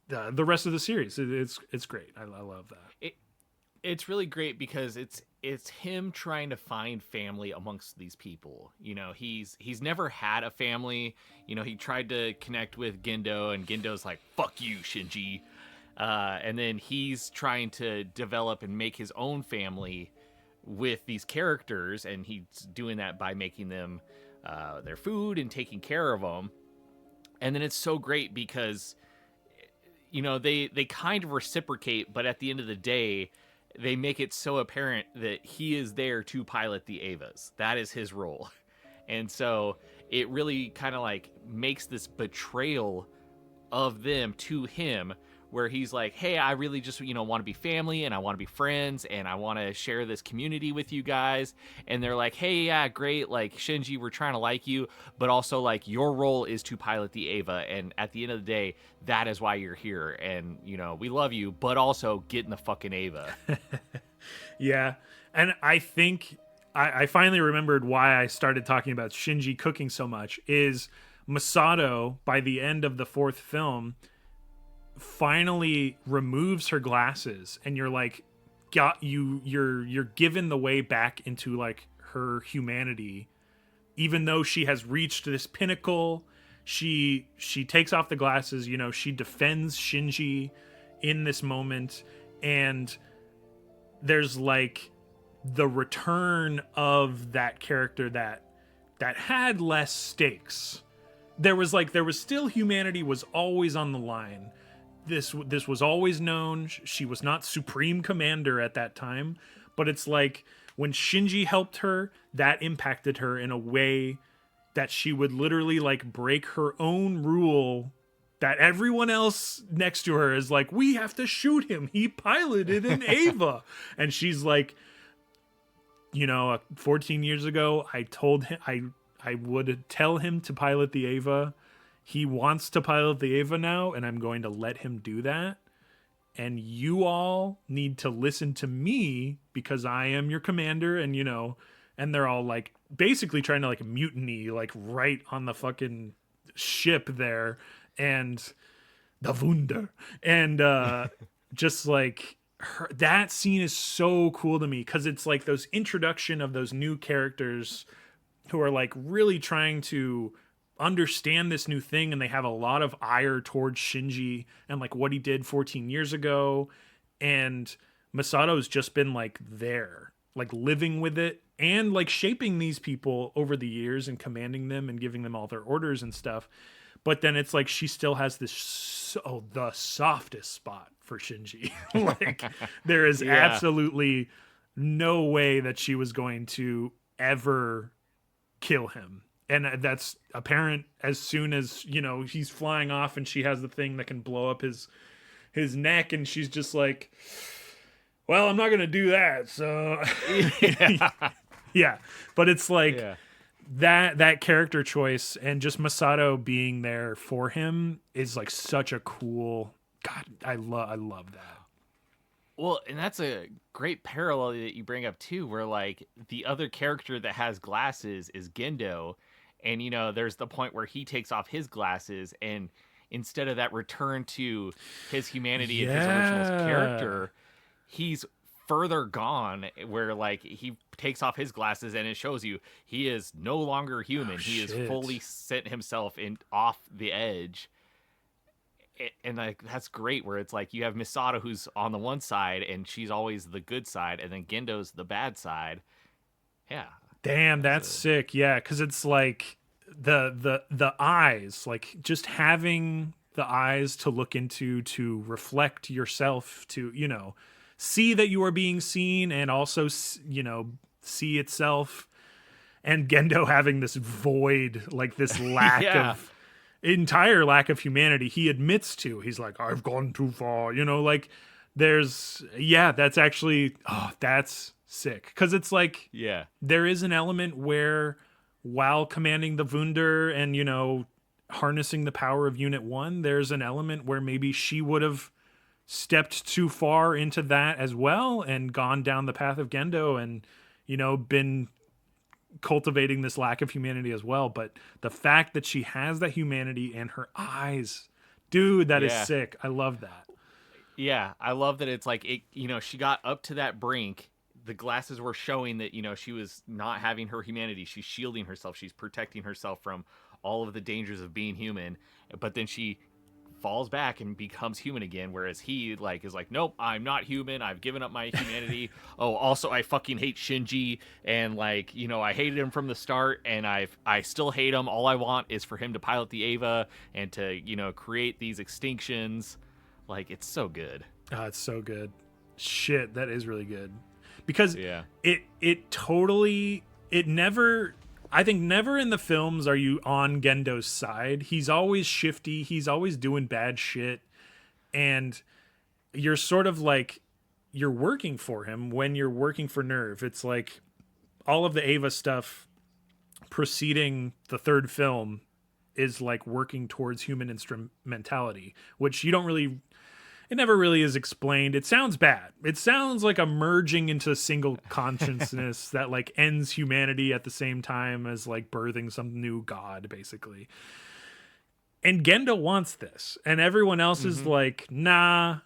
The rest of the series, it's great. I love that. It's really great because it's him trying to find family amongst these people. You know, he's never had a family. You know, he tried to connect with Gendo, and Gendo's like, "Fuck you, Shinji," and then he's trying to develop and make his own family with these characters, and he's doing that by making them their food and taking care of them. And then it's so great because, you know, they kind of reciprocate, but at the end of the day, they make it so apparent that he is there to pilot the EVAs. That is his role. And so it really kind of like makes this betrayal of them to him, where he's like, hey, I really just, you know, want to be family and I want to be friends and I want to share this community with you guys. And they're like, hey, yeah, great. Like, Shinji, we're trying to like you, but also like your role is to pilot the EVA. And at the end of the day, that is why you're here. And, you know, we love you, but also get in the fucking EVA. Yeah. And I think I finally remembered why I started talking about Shinji cooking so much is Masato, by the end of the fourth film, finally removes her glasses, and you're like, you're given the way back into like her humanity. Even though she has reached this pinnacle, she takes off the glasses, you know, she defends Shinji in this moment, and there's like the return of that character that had less stakes. There was still humanity was always on the line. This was always known. She was not supreme commander at that time, but it's like when Shinji helped her, that impacted her in a way that she would literally like break her own rule that everyone else next to her is like, we have to shoot him. He piloted an EVA. And she's like, you know, 14 years ago, I told him I would tell him to pilot the EVA. He wants to pilot the EVA now, and I'm going to let him do that. And you all need to listen to me because I am your commander. And, you know, and they're all like basically trying to like mutiny, like right on the fucking ship there. And the Wunder. And just like that scene is so cool to me because it's like those introduction of those new characters who are like really trying to understand this new thing, and they have a lot of ire towards Shinji and like what he did 14 years ago. And Masato's just been like there, like living with it and like shaping these people over the years and commanding them and giving them all their orders and stuff. But then it's like she still has this the softest spot for Shinji. Like there is absolutely no way that she was going to ever kill him. And that's apparent as soon as, you know, he's flying off and she has the thing that can blow up his neck, and she's just like, well, I'm not going to do that. So yeah. But it's like that character choice and just Masato being there for him is like such a cool, God, I love that. Well, and that's a great parallel that you bring up too, where like the other character that has glasses is Gendo. And, you know, there's the point where he takes off his glasses, and instead of that return to his humanity and his original character, he's further gone, where like he takes off his glasses and it shows you he is no longer human. He is fully sent himself off the edge. And like that's great, where it's like you have Misato who's on the one side and she's always the good side, and then Gendo's the bad side. Yeah. Damn, that's sick. Yeah, because it's like the eyes, like just having the eyes to look into, to reflect yourself, to, you know, see that you are being seen, and also, you know, see itself. And Gendo having this void, like this lack Yeah. of entire lack of humanity. He admits to, he's like, I've gone too far, you know, like there's, yeah, that's actually, oh, that's sick. Cause it's like, Yeah. there is an element where while commanding the Wunder and, you know, harnessing the power of Unit 1, there's an element where maybe she would have stepped too far into that as well and gone down the path of Gendo and, you know, been cultivating this lack of humanity as well. But the fact that she has that humanity and her eyes, dude, that is Yeah. sick. I love that. Yeah, I love that it's like it. You know, she got up to that brink. The glasses were showing that, you know, she was not having her humanity. She's shielding herself. She's protecting herself from all of the dangers of being human. But then she falls back and becomes human again. Whereas he like is like, nope, I'm not human. I've given up my humanity. Oh, also I fucking hate Shinji, and like, you know, I hated him from the start, and I still hate him. All I want is for him to pilot the Eva and to, you know, create these extinctions. Like, it's so good. It's so good. Shit, that is really good. Because Yeah. it totally, it never, I think never in the films are you on Gendo's side. He's always shifty. He's always doing bad shit. And you're sort of like, you're working for him when you're working for Nerve. It's like all of the Ava stuff preceding the third film is like working towards human instrumentality, which you don't really, it never really is explained. It sounds bad. It sounds like a merging into a single consciousness that like ends humanity at the same time as like birthing some new god, basically. And Gendo wants this, and everyone else is like, nah,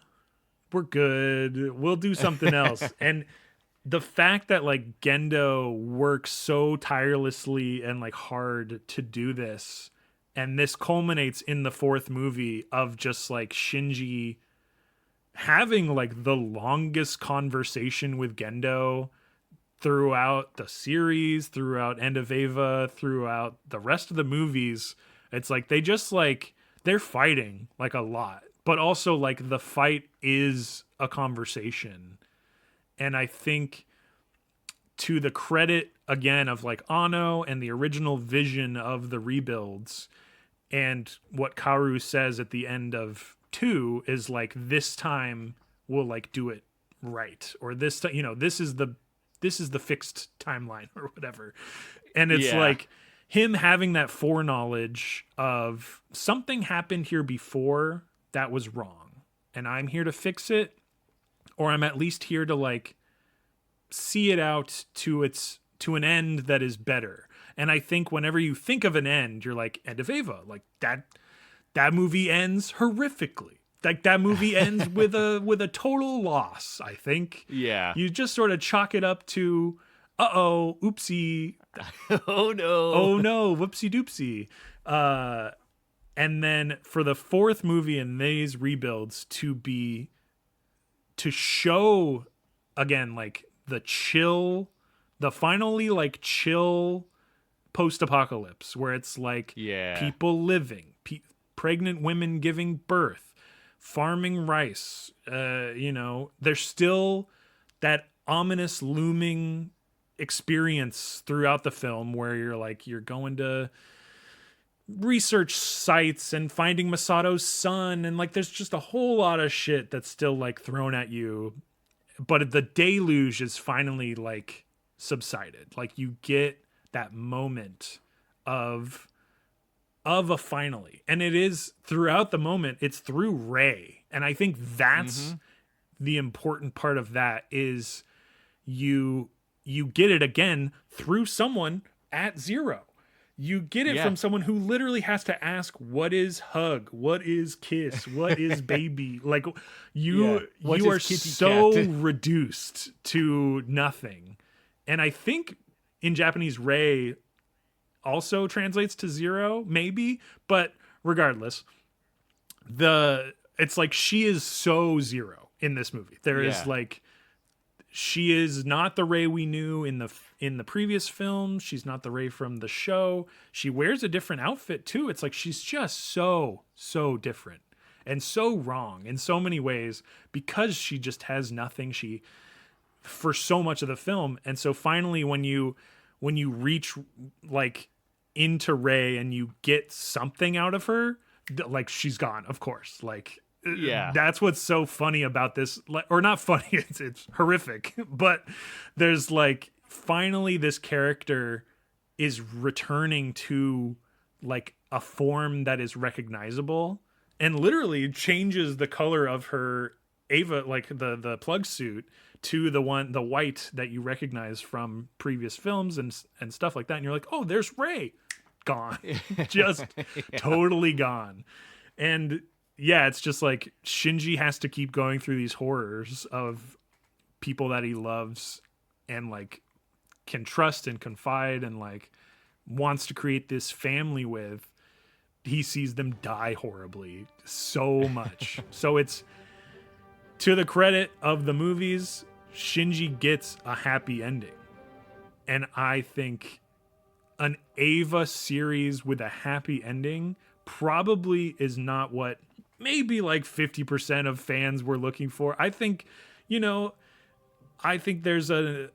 we're good. We'll do something else. And the fact that like Gendo works so tirelessly and like hard to do this, and this culminates in the fourth movie of just like Shinji having like the longest conversation with Gendo throughout the series, throughout End of Eva, throughout the rest of the movies. It's like they just like, they're fighting like a lot, but also like the fight is a conversation. And I think, to the credit again of like Anno and the original vision of the rebuilds, and what Kaoru says at the end of 2 is like, this time we'll like do it right, or this time, you know, this is the fixed timeline or whatever. And it's like him having that foreknowledge of something happened here before that was wrong, and I'm here to fix it, or I'm at least here to like see it out to an end that is better. And I think whenever you think of an end, you're like, End of Eva, like that movie ends horrifically. Like that movie ends with a total loss, I think. Yeah. You just sort of chalk it up to, uh-oh, oopsie. Oh no. Oh no, whoopsie doopsie. And then for the fourth movie in these rebuilds to show again, like the finally like chill post-apocalypse, where it's like people living, pregnant women giving birth, farming rice, you know, there's still that ominous looming experience throughout the film where you're like, you're going to research sites and finding Masato's son, and like there's just a whole lot of shit that's still like thrown at you, but the deluge is finally like subsided. Like you get that moment of a finally, and it is throughout the moment, it's through Rei. And I think that's the important part of that, is you get it again through someone at zero. You get it from someone who literally has to ask, what is hug? What is kiss? What is baby? Like you are so reduced to nothing. And I think in Japanese, Rei also translates to zero, maybe, but regardless, it's like she is so zero in this movie. There is like, she is not the Rey we knew in the previous film. She's not the Rey from the show. She wears a different outfit too. It's like she's just so different and so wrong in so many ways because she just has nothing for so much of the film. And so finally when you reach like into Rey and you get something out of her, like she's gone, of course. Like Yeah. that's what's so funny about this, or not funny, it's horrific, but there's like finally this character is returning to like a form that is recognizable and literally changes the color of her Ava, like the plug suit, to the white that you recognize from previous films and stuff like that, and you're like, oh, there's Rey. Gone. Just totally gone. And yeah, it's just like Shinji has to keep going through these horrors of people that he loves and like can trust and confide and like wants to create this family with. He sees them die horribly so much. So it's to the credit of the movies, Shinji gets a happy ending. And I think an Eva series with a happy ending probably is not what maybe like 50% of fans were looking for. I think, I think there's an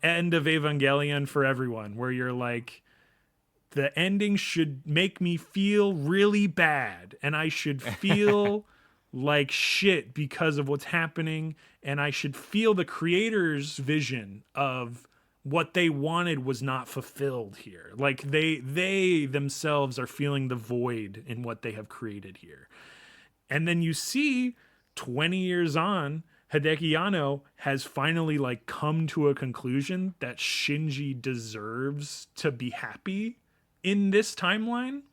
end of Evangelion for everyone where you're like, the ending should make me feel really bad and I should feel like shit because of what's happening, and I should feel the creator's vision of what they wanted was not fulfilled here. Like they themselves are feeling the void in what they have created here. And then you see 20 years on, Hideki Anno has finally like come to a conclusion that Shinji deserves to be happy in this timeline.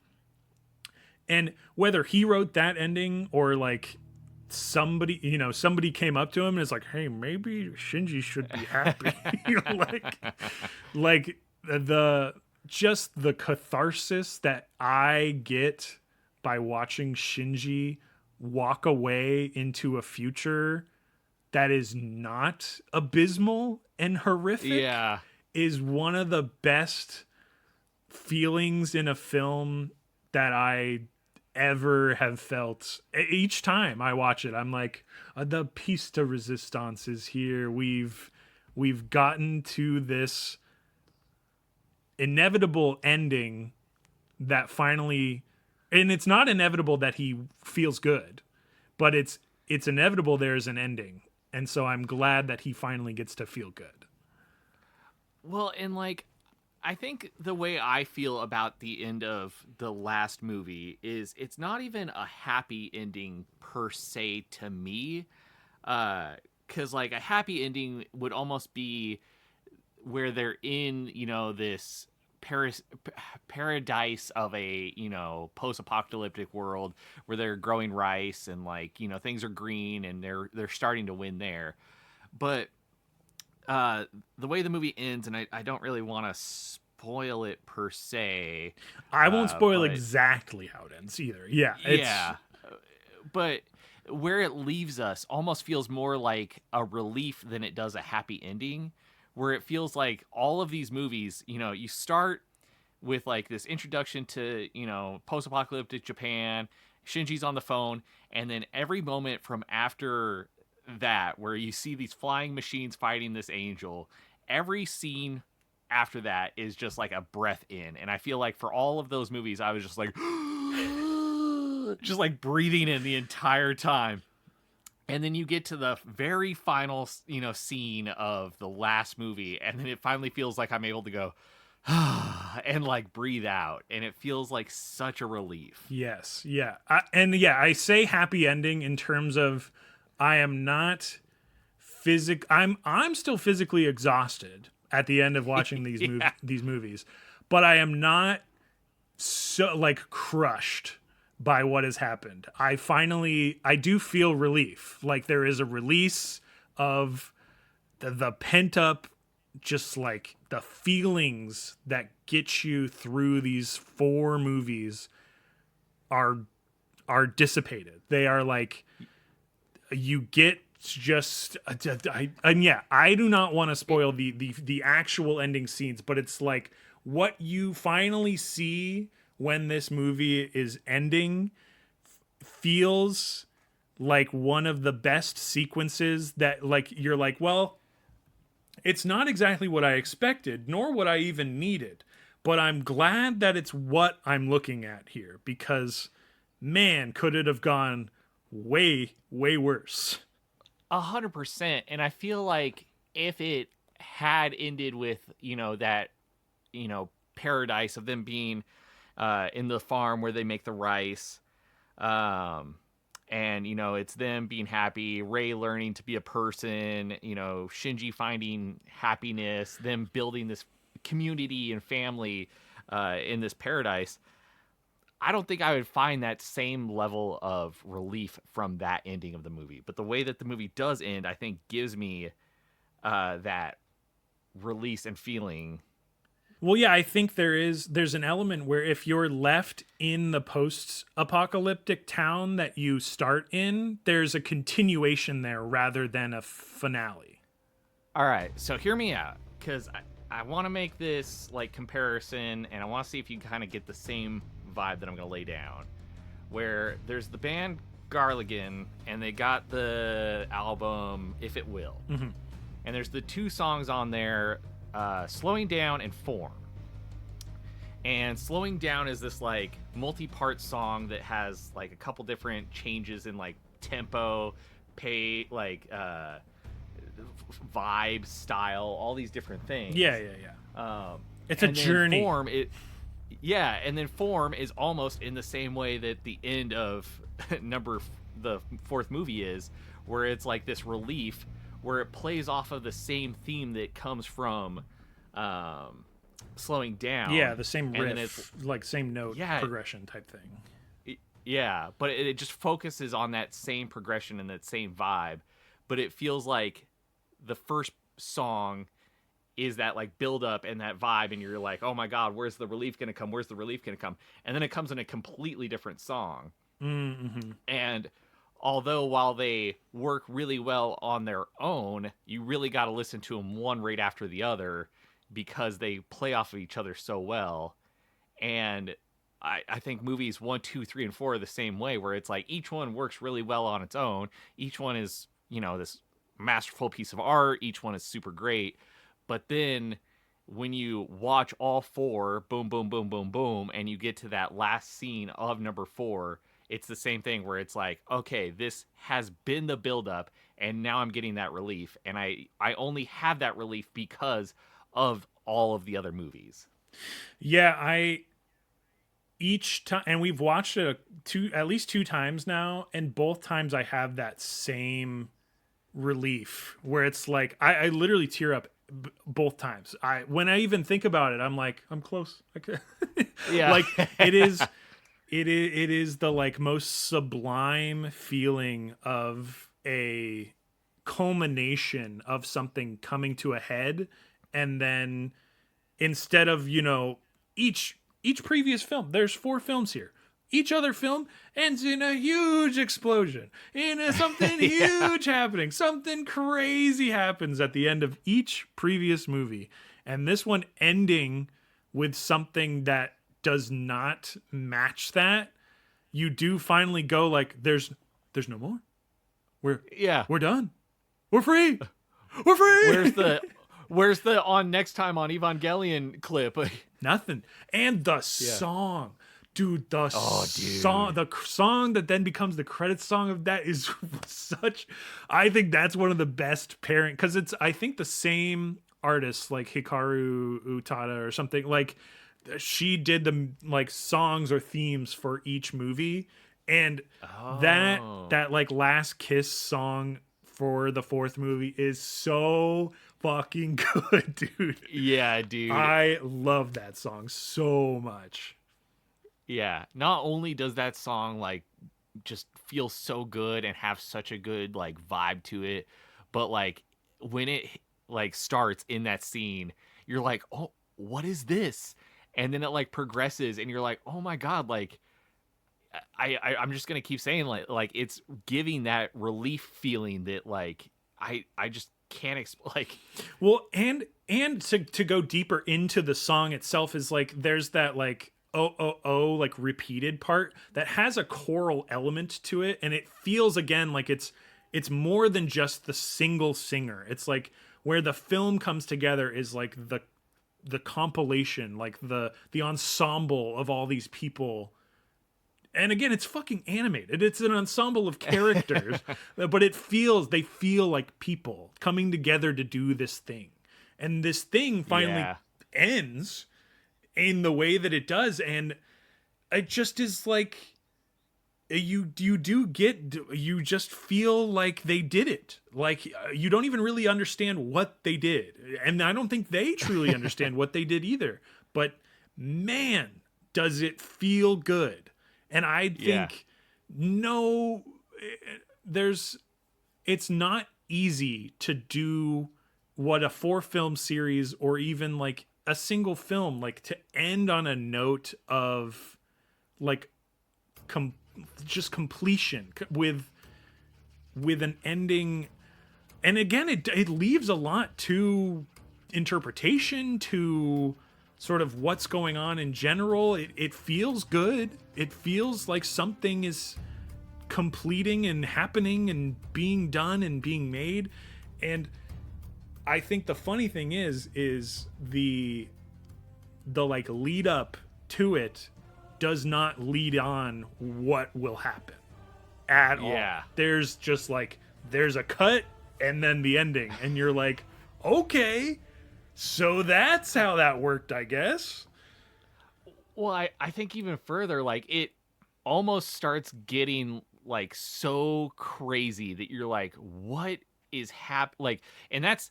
And whether he wrote that ending or like somebody came up to him and is like, hey, maybe Shinji should be happy. like the catharsis that I get by watching Shinji walk away into a future that is not abysmal and horrific is one of the best feelings in a film that I ever have felt. Each time I watch it, I'm like, the piece de resistance is here. We've gotten to this inevitable ending that finally, and it's not inevitable that he feels good, but it's inevitable there's an ending. And so I'm glad that he finally gets to feel good. Well, and like, I think the way I feel about the end of the last movie is it's not even a happy ending per se to me. 'Cause like a happy ending would almost be where they're in, this paradise of a, post-apocalyptic world where they're growing rice and like, things are green and they're starting to win there. But the way the movie ends, and I don't really want to spoil it per se. I won't spoil exactly how it ends either. Yeah. But where it leaves us almost feels more like a relief than it does a happy ending, where it feels like all of these movies, you start with like this introduction to, post-apocalyptic Japan, Shinji's on the phone, and then every moment from after that where you see these flying machines fighting this angel, every scene after that is just like a breath in. And I feel like for all of those movies I was just like just like breathing in the entire time. And then you get to the very final scene of the last movie, and then it finally feels like I'm able to go and like breathe out, and it feels like such a relief. Yes. Yeah. I say happy ending in terms of I am not I'm still physically exhausted at the end of watching these movies, but I am not so like crushed by what has happened. I do feel relief. Like there is a release of the pent up, just like the feelings that get you through these 4 movies are dissipated. They are like, you get just and yeah, I do not want to spoil the actual ending scenes, but it's like what you finally see when this movie is ending feels like one of the best sequences that like you're like, well, it's not exactly what I expected, nor what I even needed, but I'm glad that it's what I'm looking at here because man, could it have gone way, way worse. 100%. And I feel like if it had ended with, that, paradise of them being in the farm where they make the rice, and it's them being happy, Ray learning to be a person, Shinji finding happiness, them building this community and family in this paradise. I don't think I would find that same level of relief from that ending of the movie. But the way that the movie does end, I think gives me that release and feeling. Well, yeah, I think there's an element where if you're left in the post-apocalyptic town that you start in, there's a continuation there rather than a finale. All right, so hear me out, because I want to make this like comparison, and I want to see if you kind of get the same vibe that I'm going to lay down. Where there's the band Garligan, and they got the album If It Will. Mm-hmm. And there's the two songs on there, Slowing Down and Form. And Slowing Down is this like multi-part song that has like a couple different changes in like tempo, vibe, style, all these different things. Yeah. It's a journey. And then Form is almost in the same way that the end of the fourth movie is, where it's like this relief, where it plays off of the same theme that comes from Slowing Down. Yeah, the same riff, like same note progression type thing. Yeah, but it just focuses on that same progression and that same vibe. But it feels like the first song is that like build up and that vibe, and you're like, oh my god, where's the relief gonna come? Where's the relief gonna come? And then it comes in a completely different song. Mm-hmm. And although while they work really well on their own, you really got to listen to them one right after the other because they play off of each other so well. And I think movies 1, 2, 3, and 4 are the same way, where it's like each one works really well on its own. Each one is, this masterful piece of art. Each one is super great. But then when you watch all 4, boom, boom, boom, boom, boom, and you get to that last scene of number 4, it's the same thing where it's like, okay, this has been the buildup, and now I'm getting that relief. And I only have that relief because of all of the other movies. Yeah, each time, and we've watched it at least 2 times now, and both times I have that same relief where it's like I literally tear up both times. When I even think about it, I'm like, I'm close. Yeah. Like it is the like most sublime feeling of a culmination of something coming to a head, and then instead of each previous film, there's 4 films here, each other film ends in a huge explosion, in something huge happening, something crazy happens at the end of each previous movie, and this one ending with something that does not match that. You do finally go like, there's no more. We're done. We're free. We're free. Where's the on next time on Evangelion clip? Nothing. And the song, dude. The song that then becomes the credit song of that is such. I think that's one of the best pairing, because it's, I think, the same artist, like Hikaru Utada or something, like she did the like songs or themes for each movie, and that like last kiss song for the 4th movie is so fucking good, dude. Yeah, dude. I love that song so much. Yeah. Not only does that song like just feel so good and have such a good like vibe to it, but like when it like starts in that scene, you're like, oh, what is this? And then it like progresses, and you're like, oh my god, like I'm just gonna keep saying like it's giving that relief feeling that like I just can't explain. Like, Well, and to go deeper into the song itself is like there's that like oh like repeated part that has a choral element to it, and it feels again like it's more than just the single singer. It's like where the film comes together is like the compilation, like the ensemble of all these people. And again, it's fucking animated. It's an ensemble of characters, but they feel like people coming together to do this thing. And this thing finally yeah, ends in the way that it does, and it just is like you just feel like they did it. Like you don't even really understand what they did. And I don't think they truly understand what they did either. But man, does it feel good. And I think no, it's not easy to do what a 4-film series or even like a single film, like to end on a note of like just completion with an ending. And again, it leaves a lot to interpretation, to sort of what's going on in general. It feels good. It feels like something is completing and happening and being done and being made. And I think the funny thing is the like lead up to it does not lead on what will happen at all. There's just like there's a cut and then the ending, and you're like, okay, so that's how that worked, I guess. Well, I think even further, like it almost starts getting like so crazy that you're like, what is like, and that's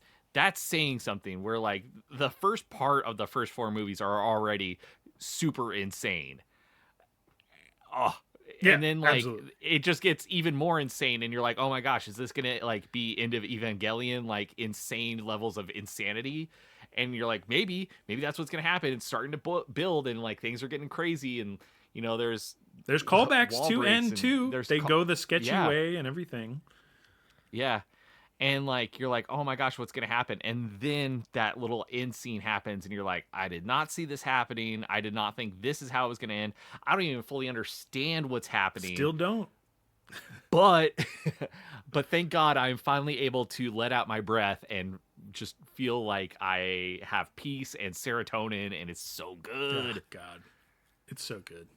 saying something where like the first part of the first 4 movies are already super insane. Oh, Yeah, and then like absolutely. it just gets even more insane, and you're like, oh my gosh, is this gonna like be End of Evangelion, like insane levels of insanity? And you're like, maybe that's what's gonna happen. It's starting to build, and like things are getting crazy, and you know there's callbacks wall to breaks End too. there's They go the sketchy yeah, way and everything. yeah. And like you're like, oh my gosh, what's gonna happen? And then that little end scene happens, and you're like, I did not see this happening. I did not think this is how it was gonna end. I don't even fully understand what's happening. Still don't. But but thank God I'm finally able to let out my breath and just feel like I have peace and serotonin, and it's so good. Oh, God, it's so good.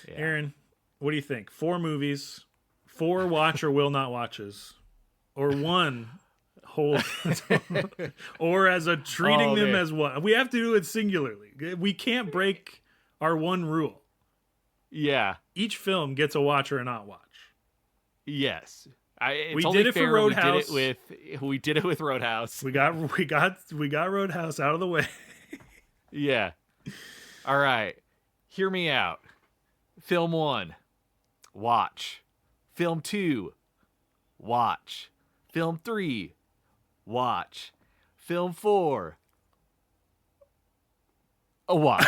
Yeah. Aaron, what do you think? 4 movies, 4 watch or will not watches, or 1 whole, or as a treating them as one. We have to do it singularly. We can't break our one rule. Yeah. Each film gets a watch or a not watch. Yes. We did it for Roadhouse. We did it with Roadhouse. We got Roadhouse out of the way. Yeah. All right. Hear me out. Film 1, watch. Film 2, watch. Film 3, watch. Film 4, a watch.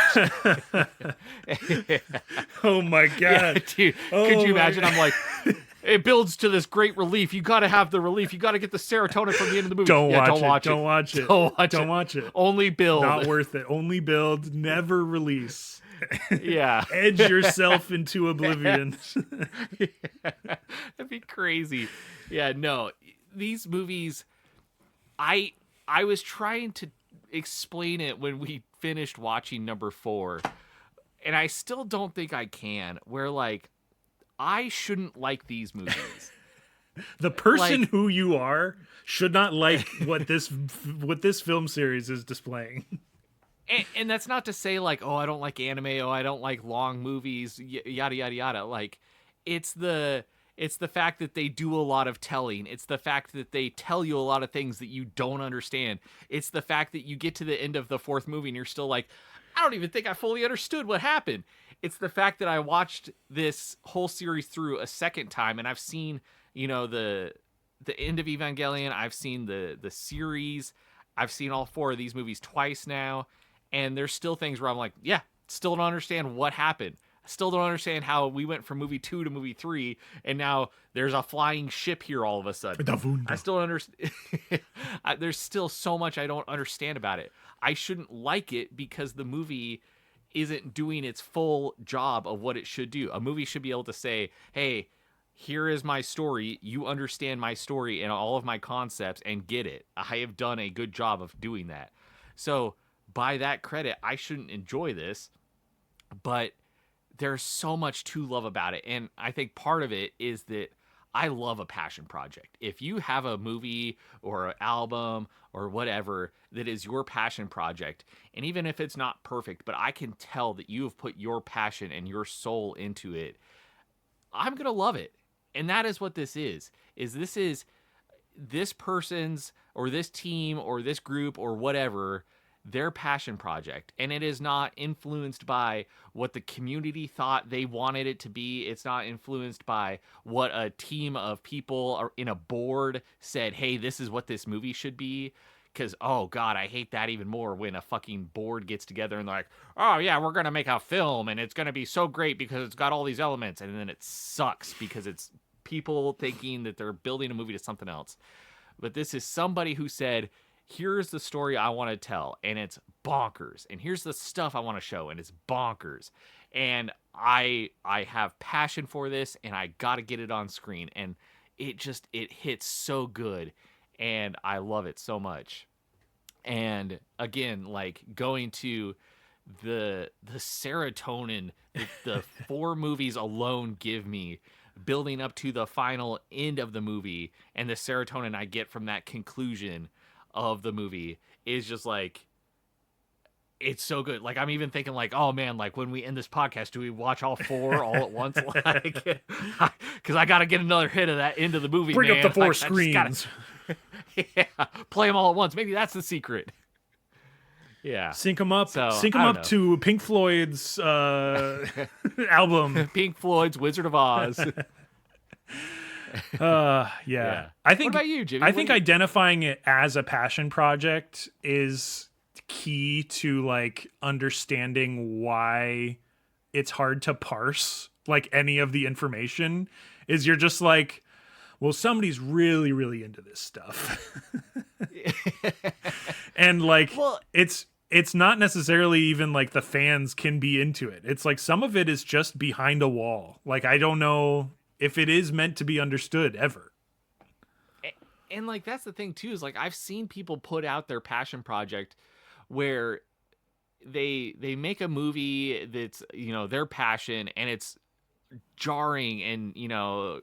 Oh my God. Yeah, dude, could you imagine? I'm like, it builds to this great relief. You got to have the relief. You got to get the serotonin from the end of the movie. Don't watch it. Don't watch it. Only build. Not worth it. Only build. Never release. Yeah. Edge yourself into oblivion. Yeah. That'd be crazy. Yeah, no. These movies, I was trying to explain it when we finished watching number 4, and I still don't think I can, where like I shouldn't like these movies. The person who you are should not like what this film series is displaying. And that's not to say like, oh, I don't like anime, oh, I don't like long movies, yada yada yada. Like it's the fact that they do a lot of telling. It's the fact that they tell you a lot of things that you don't understand. It's the fact that you get to the end of the 4th movie and you're still like, I don't even think I fully understood what happened. It's the fact that I watched this whole series through a second time, and I've seen, you know, the End of Evangelion. I've seen the series. I've seen all 4 of these movies twice now, and there's still things where I'm like, yeah, still don't understand what happened. Still don't understand how we went from movie 2 to movie 3, and now there's a flying ship here all of a sudden. I still don't understand. There's still so much I don't understand about it. I shouldn't like it because the movie isn't doing its full job of what it should do. A movie should be able to say, hey, here is my story. You understand my story and all of my concepts and get it. I have done a good job of doing that. So by that credit, I shouldn't enjoy this, but there's so much to love about it. And I think part of it is that I love a passion project. If you have a movie or an album or whatever that is your passion project, and even if it's not perfect, but I can tell that you have put your passion and your soul into it, I'm going to love it. And that is what this is this person's or this team or this group or whatever, their passion project. And it is not influenced by what the community thought they wanted it to be. It's not influenced by what a team of people in a board said, hey, this is what this movie should be. Because, oh, God, I hate that even more when a fucking board gets together and they're like, oh, yeah, we're going to make a film and it's going to be so great because it's got all these elements. And then it sucks because it's people thinking that they're building a movie to something else. But this is somebody who said, here's the story I want to tell, and it's bonkers. And here's the stuff I want to show, and it's bonkers. And I have passion for this, and I got to get it on screen. And it hits so good, and I love it so much. And again, like going to the serotonin that the 4 movies alone give me, building up to the final end of the movie, and the serotonin I get from that conclusion of the movie is just like, it's so good. Like, I'm even thinking like, oh man, like when we end this podcast, do we watch all 4 all at once? Like, because I got to get another hit of that end of the movie. Bring man. up the 4 like, screens. Yeah, play them all at once. Maybe that's the secret. Yeah, sync them up. So, sync them up to Pink Floyd's album. Pink Floyd's Wizard of Oz. Yeah. I think. What about you, Jimmy? I think identifying it as a passion project is key to like understanding why it's hard to parse like any of the information. Is you're just like, well, somebody's really, really into this stuff. And like, well, it's not necessarily even like the fans can be into it. It's like some of it is just behind a wall. Like, I don't know if it is meant to be understood ever. And like, that's the thing too, is like, I've seen people put out their passion project where they make a movie that's, you know, their passion, and it's jarring and, you know,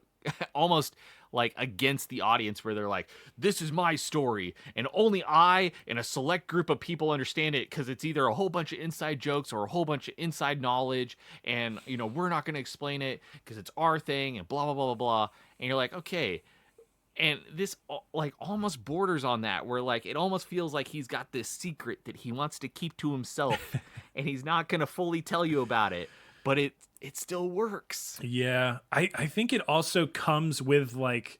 almost like against the audience, where they're like, this is my story and only I and a select group of people understand it, because it's either a whole bunch of inside jokes or a whole bunch of inside knowledge, and, you know, we're not going to explain it because it's our thing and blah blah blah blah blah. And you're like, okay. And this like almost borders on that, where like it almost feels like he's got this secret that he wants to keep to himself and he's not going to fully tell you about it, but it still works. Yeah. I think it also comes with like,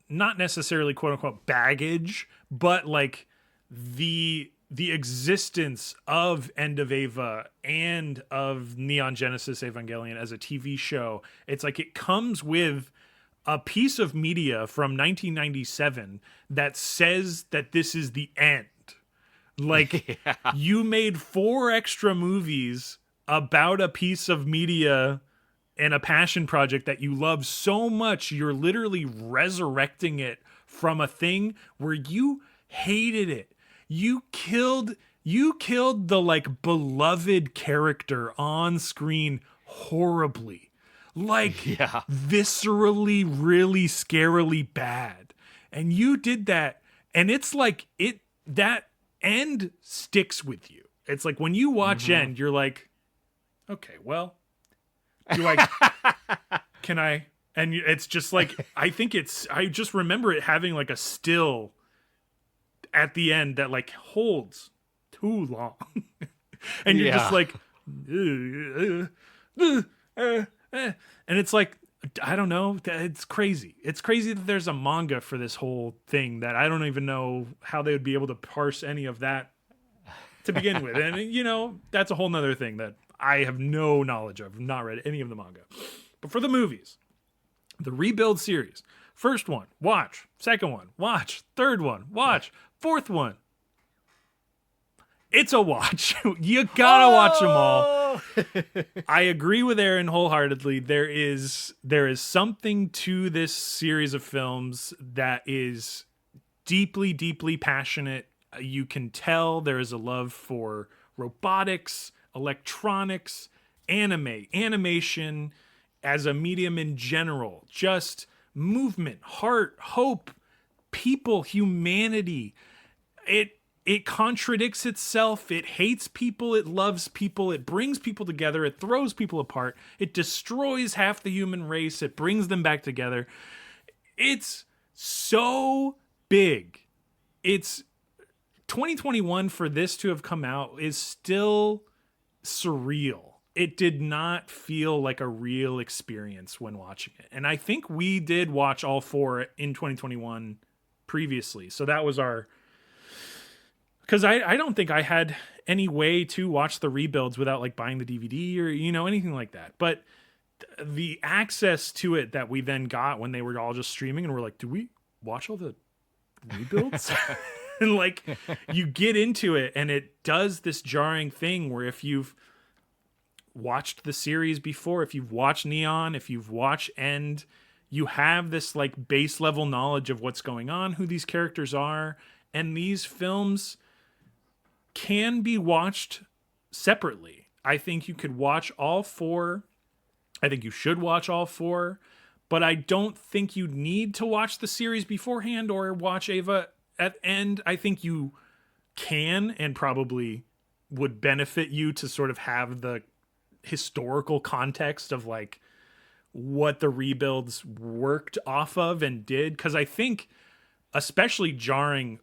not necessarily quote unquote baggage, but like the existence of End of Eva and of Neon Genesis Evangelion as a TV show. It's like it comes with a piece of media from 1997 that says that this is the end. Like, yeah. You made 4 extra movies about a piece of media and a passion project that you love so much, you're literally resurrecting it from a thing where you hated it. You killed the like beloved character on screen horribly. Like, yeah. Viscerally, really scarily bad. And you did that, and it's like that end sticks with you. It's like when you watch End, you're like, okay, well, can I? And it's just like, I just remember it having like a still at the end that like holds too long. And you're just like, and it's like, I don't know. It's crazy. It's crazy that there's a manga for this whole thing that I don't even know how they would be able to parse any of that to begin with. And, you know, that's a whole nother thing that I have no knowledge of. I've not read any of the manga. But for the movies, the Rebuild series, first one, watch. Second one, watch. Third one, watch. Fourth one, it's a watch. You gotta watch them all. I agree with Aaron wholeheartedly. There is something to this series of films that is deeply, deeply passionate. You can tell there is a love for robotics, electronics, animation as a medium in general, just movement, heart, hope, people, humanity. It contradicts itself. It hates people. It loves people. It brings people together. It throws people apart. It destroys half the human race. It brings them back together. It's so big. It's 2021 for this to have come out is still surreal. It did not feel like a real experience when watching it. And I think we did watch all four in 2021 previously. So that was our... Because I don't think I had any way to watch the rebuilds without like buying the DVD or, anything like that. But the access to it that we then got when they were all just streaming and we're like, do we watch all the rebuilds? And like you get into it and it does this jarring thing where if you've watched the series before, if you've watched Neon, if you've watched End, you have this like base level knowledge of what's going on, who these characters are. And these films can be watched separately. I think you could watch all four. I think you should watch all four, but I don't think you need to watch the series beforehand or watch Eva at End. I think you can and probably would benefit you to sort of have the historical context of like what the rebuilds worked off of and did. Because I think especially jarring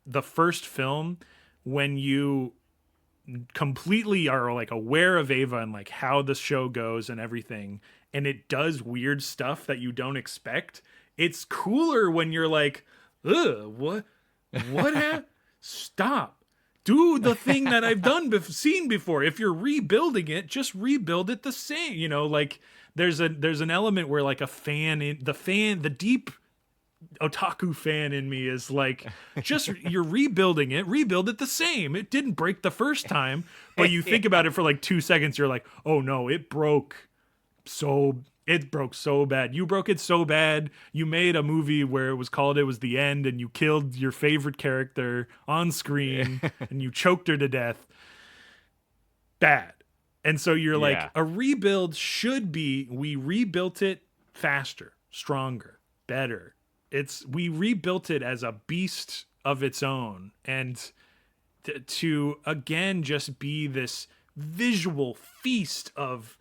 the first film when you completely are like aware of Eva and like how the show goes and everything, and it does weird stuff that you don't expect. It's cooler when you're like, ugh, what stop. Do the thing that I've seen before. If you're rebuilding it, just rebuild it the same. Like there's an element where like the deep otaku fan in me is like, just you're rebuilding it, rebuild it the same. It didn't break the first time, but you think about it for like 2 seconds, you're like, oh no, it broke so bad. You broke it so bad. You made a movie where it was the end, and you killed your favorite character on screen and you choked her to death. Bad. And so you're like, a rebuild should be, we rebuilt it faster, stronger, better. We rebuilt it as a beast of its own, and to again just be this visual feast of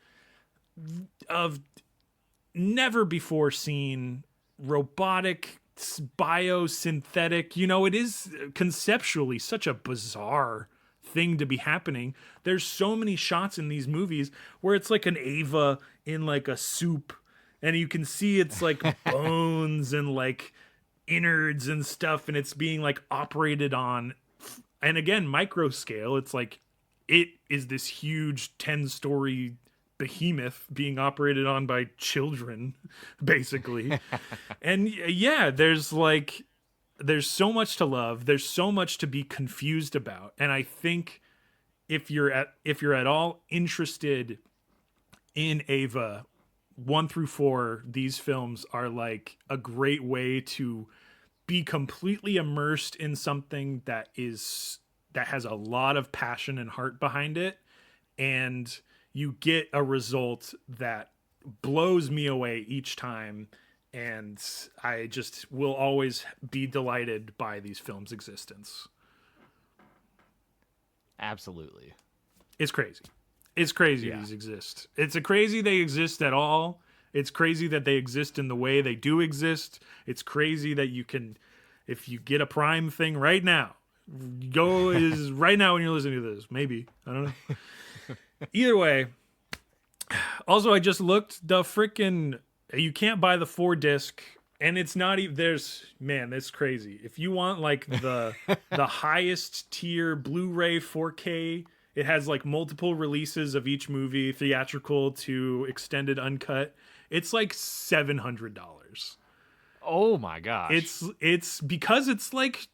never before seen robotic biosynthetic. It is conceptually such a bizarre thing to be happening. There's so many shots in these movies where it's like an Eva in like a soup, and you can see it's like bones and like innards and stuff, and it's being like operated on. And again, micro scale, it's like it is this huge 10-story behemoth being operated on by children, basically. And yeah, there's so much to love. There's so much to be confused about. And I think if you're at all interested in Eva 1 through 4, these films are like a great way to be completely immersed in something that has a lot of passion and heart behind it, and you get a result that blows me away each time, and I just will always be delighted by these films' existence. Absolutely. It's crazy. It's crazy these exist. It's crazy they exist at all. It's crazy that they exist in the way they do exist. It's crazy that you can, if you get a Prime thing right now, is right now when you're listening to this. Maybe. I don't know. Either way. Also, I just looked, the freaking, you can't buy the 4-disc, and it's not even, that's crazy. If you want like the highest tier Blu-ray 4K It has like multiple releases of each movie, theatrical to extended uncut. It's like $700. Oh my gosh. It's because it's like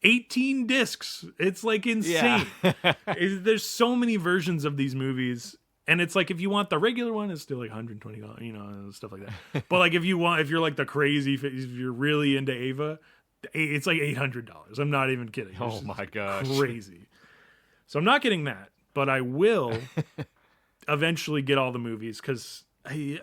18 discs. It's like insane. Yeah. There's so many versions of these movies, and it's like if you want the regular one, it's still like $120, you know, and stuff like that. But like if you're like the crazy, if you're really into Ava, it's like $800. I'm not even kidding. Oh my gosh. Crazy. So I'm not getting that, but I will eventually get all the movies because I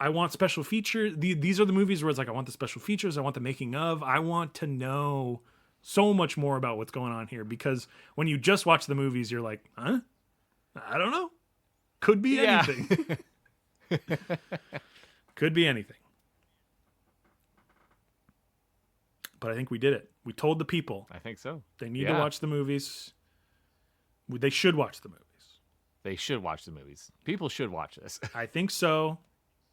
want special features. These are the movies where it's like, I want the special features. I want the making of. I want to know so much more about what's going on here, because when you just watch the movies, you're like, huh? I don't know. Could be anything. Could be anything. But I think we did it. We told the people. I think so. They need to watch the movies. They should watch the movies. They should watch the movies. People should watch this. I think so.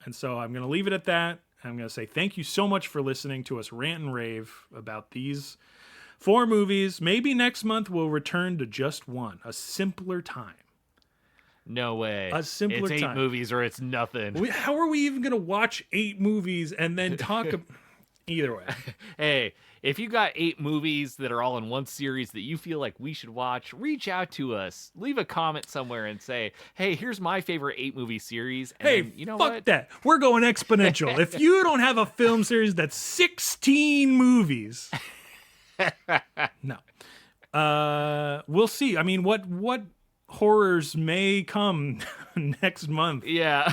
And so I'm going to leave it at that. I'm going to say thank you so much for listening to us rant and rave about these 4 movies. Maybe next month we'll return to just one, a simpler time. No way. A simpler it's 8 time. movies or it's nothing. How are we even going to watch 8 movies and then talk? Either way. Hey, if you got 8 movies that are all in one series that you feel like we should watch, reach out to us. Leave a comment somewhere and say, hey, here's my favorite 8 movie series. And hey, then, you know fuck what? that. We're going exponential. If you don't have a film series that's 16 movies, no. We'll see. I mean, what horrors may come next month? Yeah.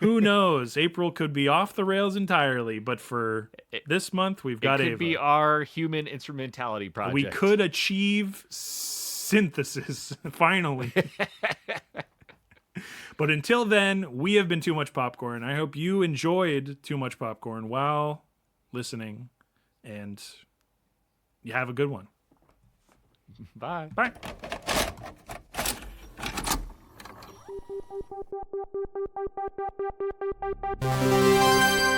Who knows? April could be off the rails entirely, but for this month, we've got It could Ava. be our human instrumentality project. We could achieve synthesis, finally. But until then, we have been Too Much Popcorn. I hope you enjoyed Too Much Popcorn while listening, and you have a good one. Bye. Bye. Thank you.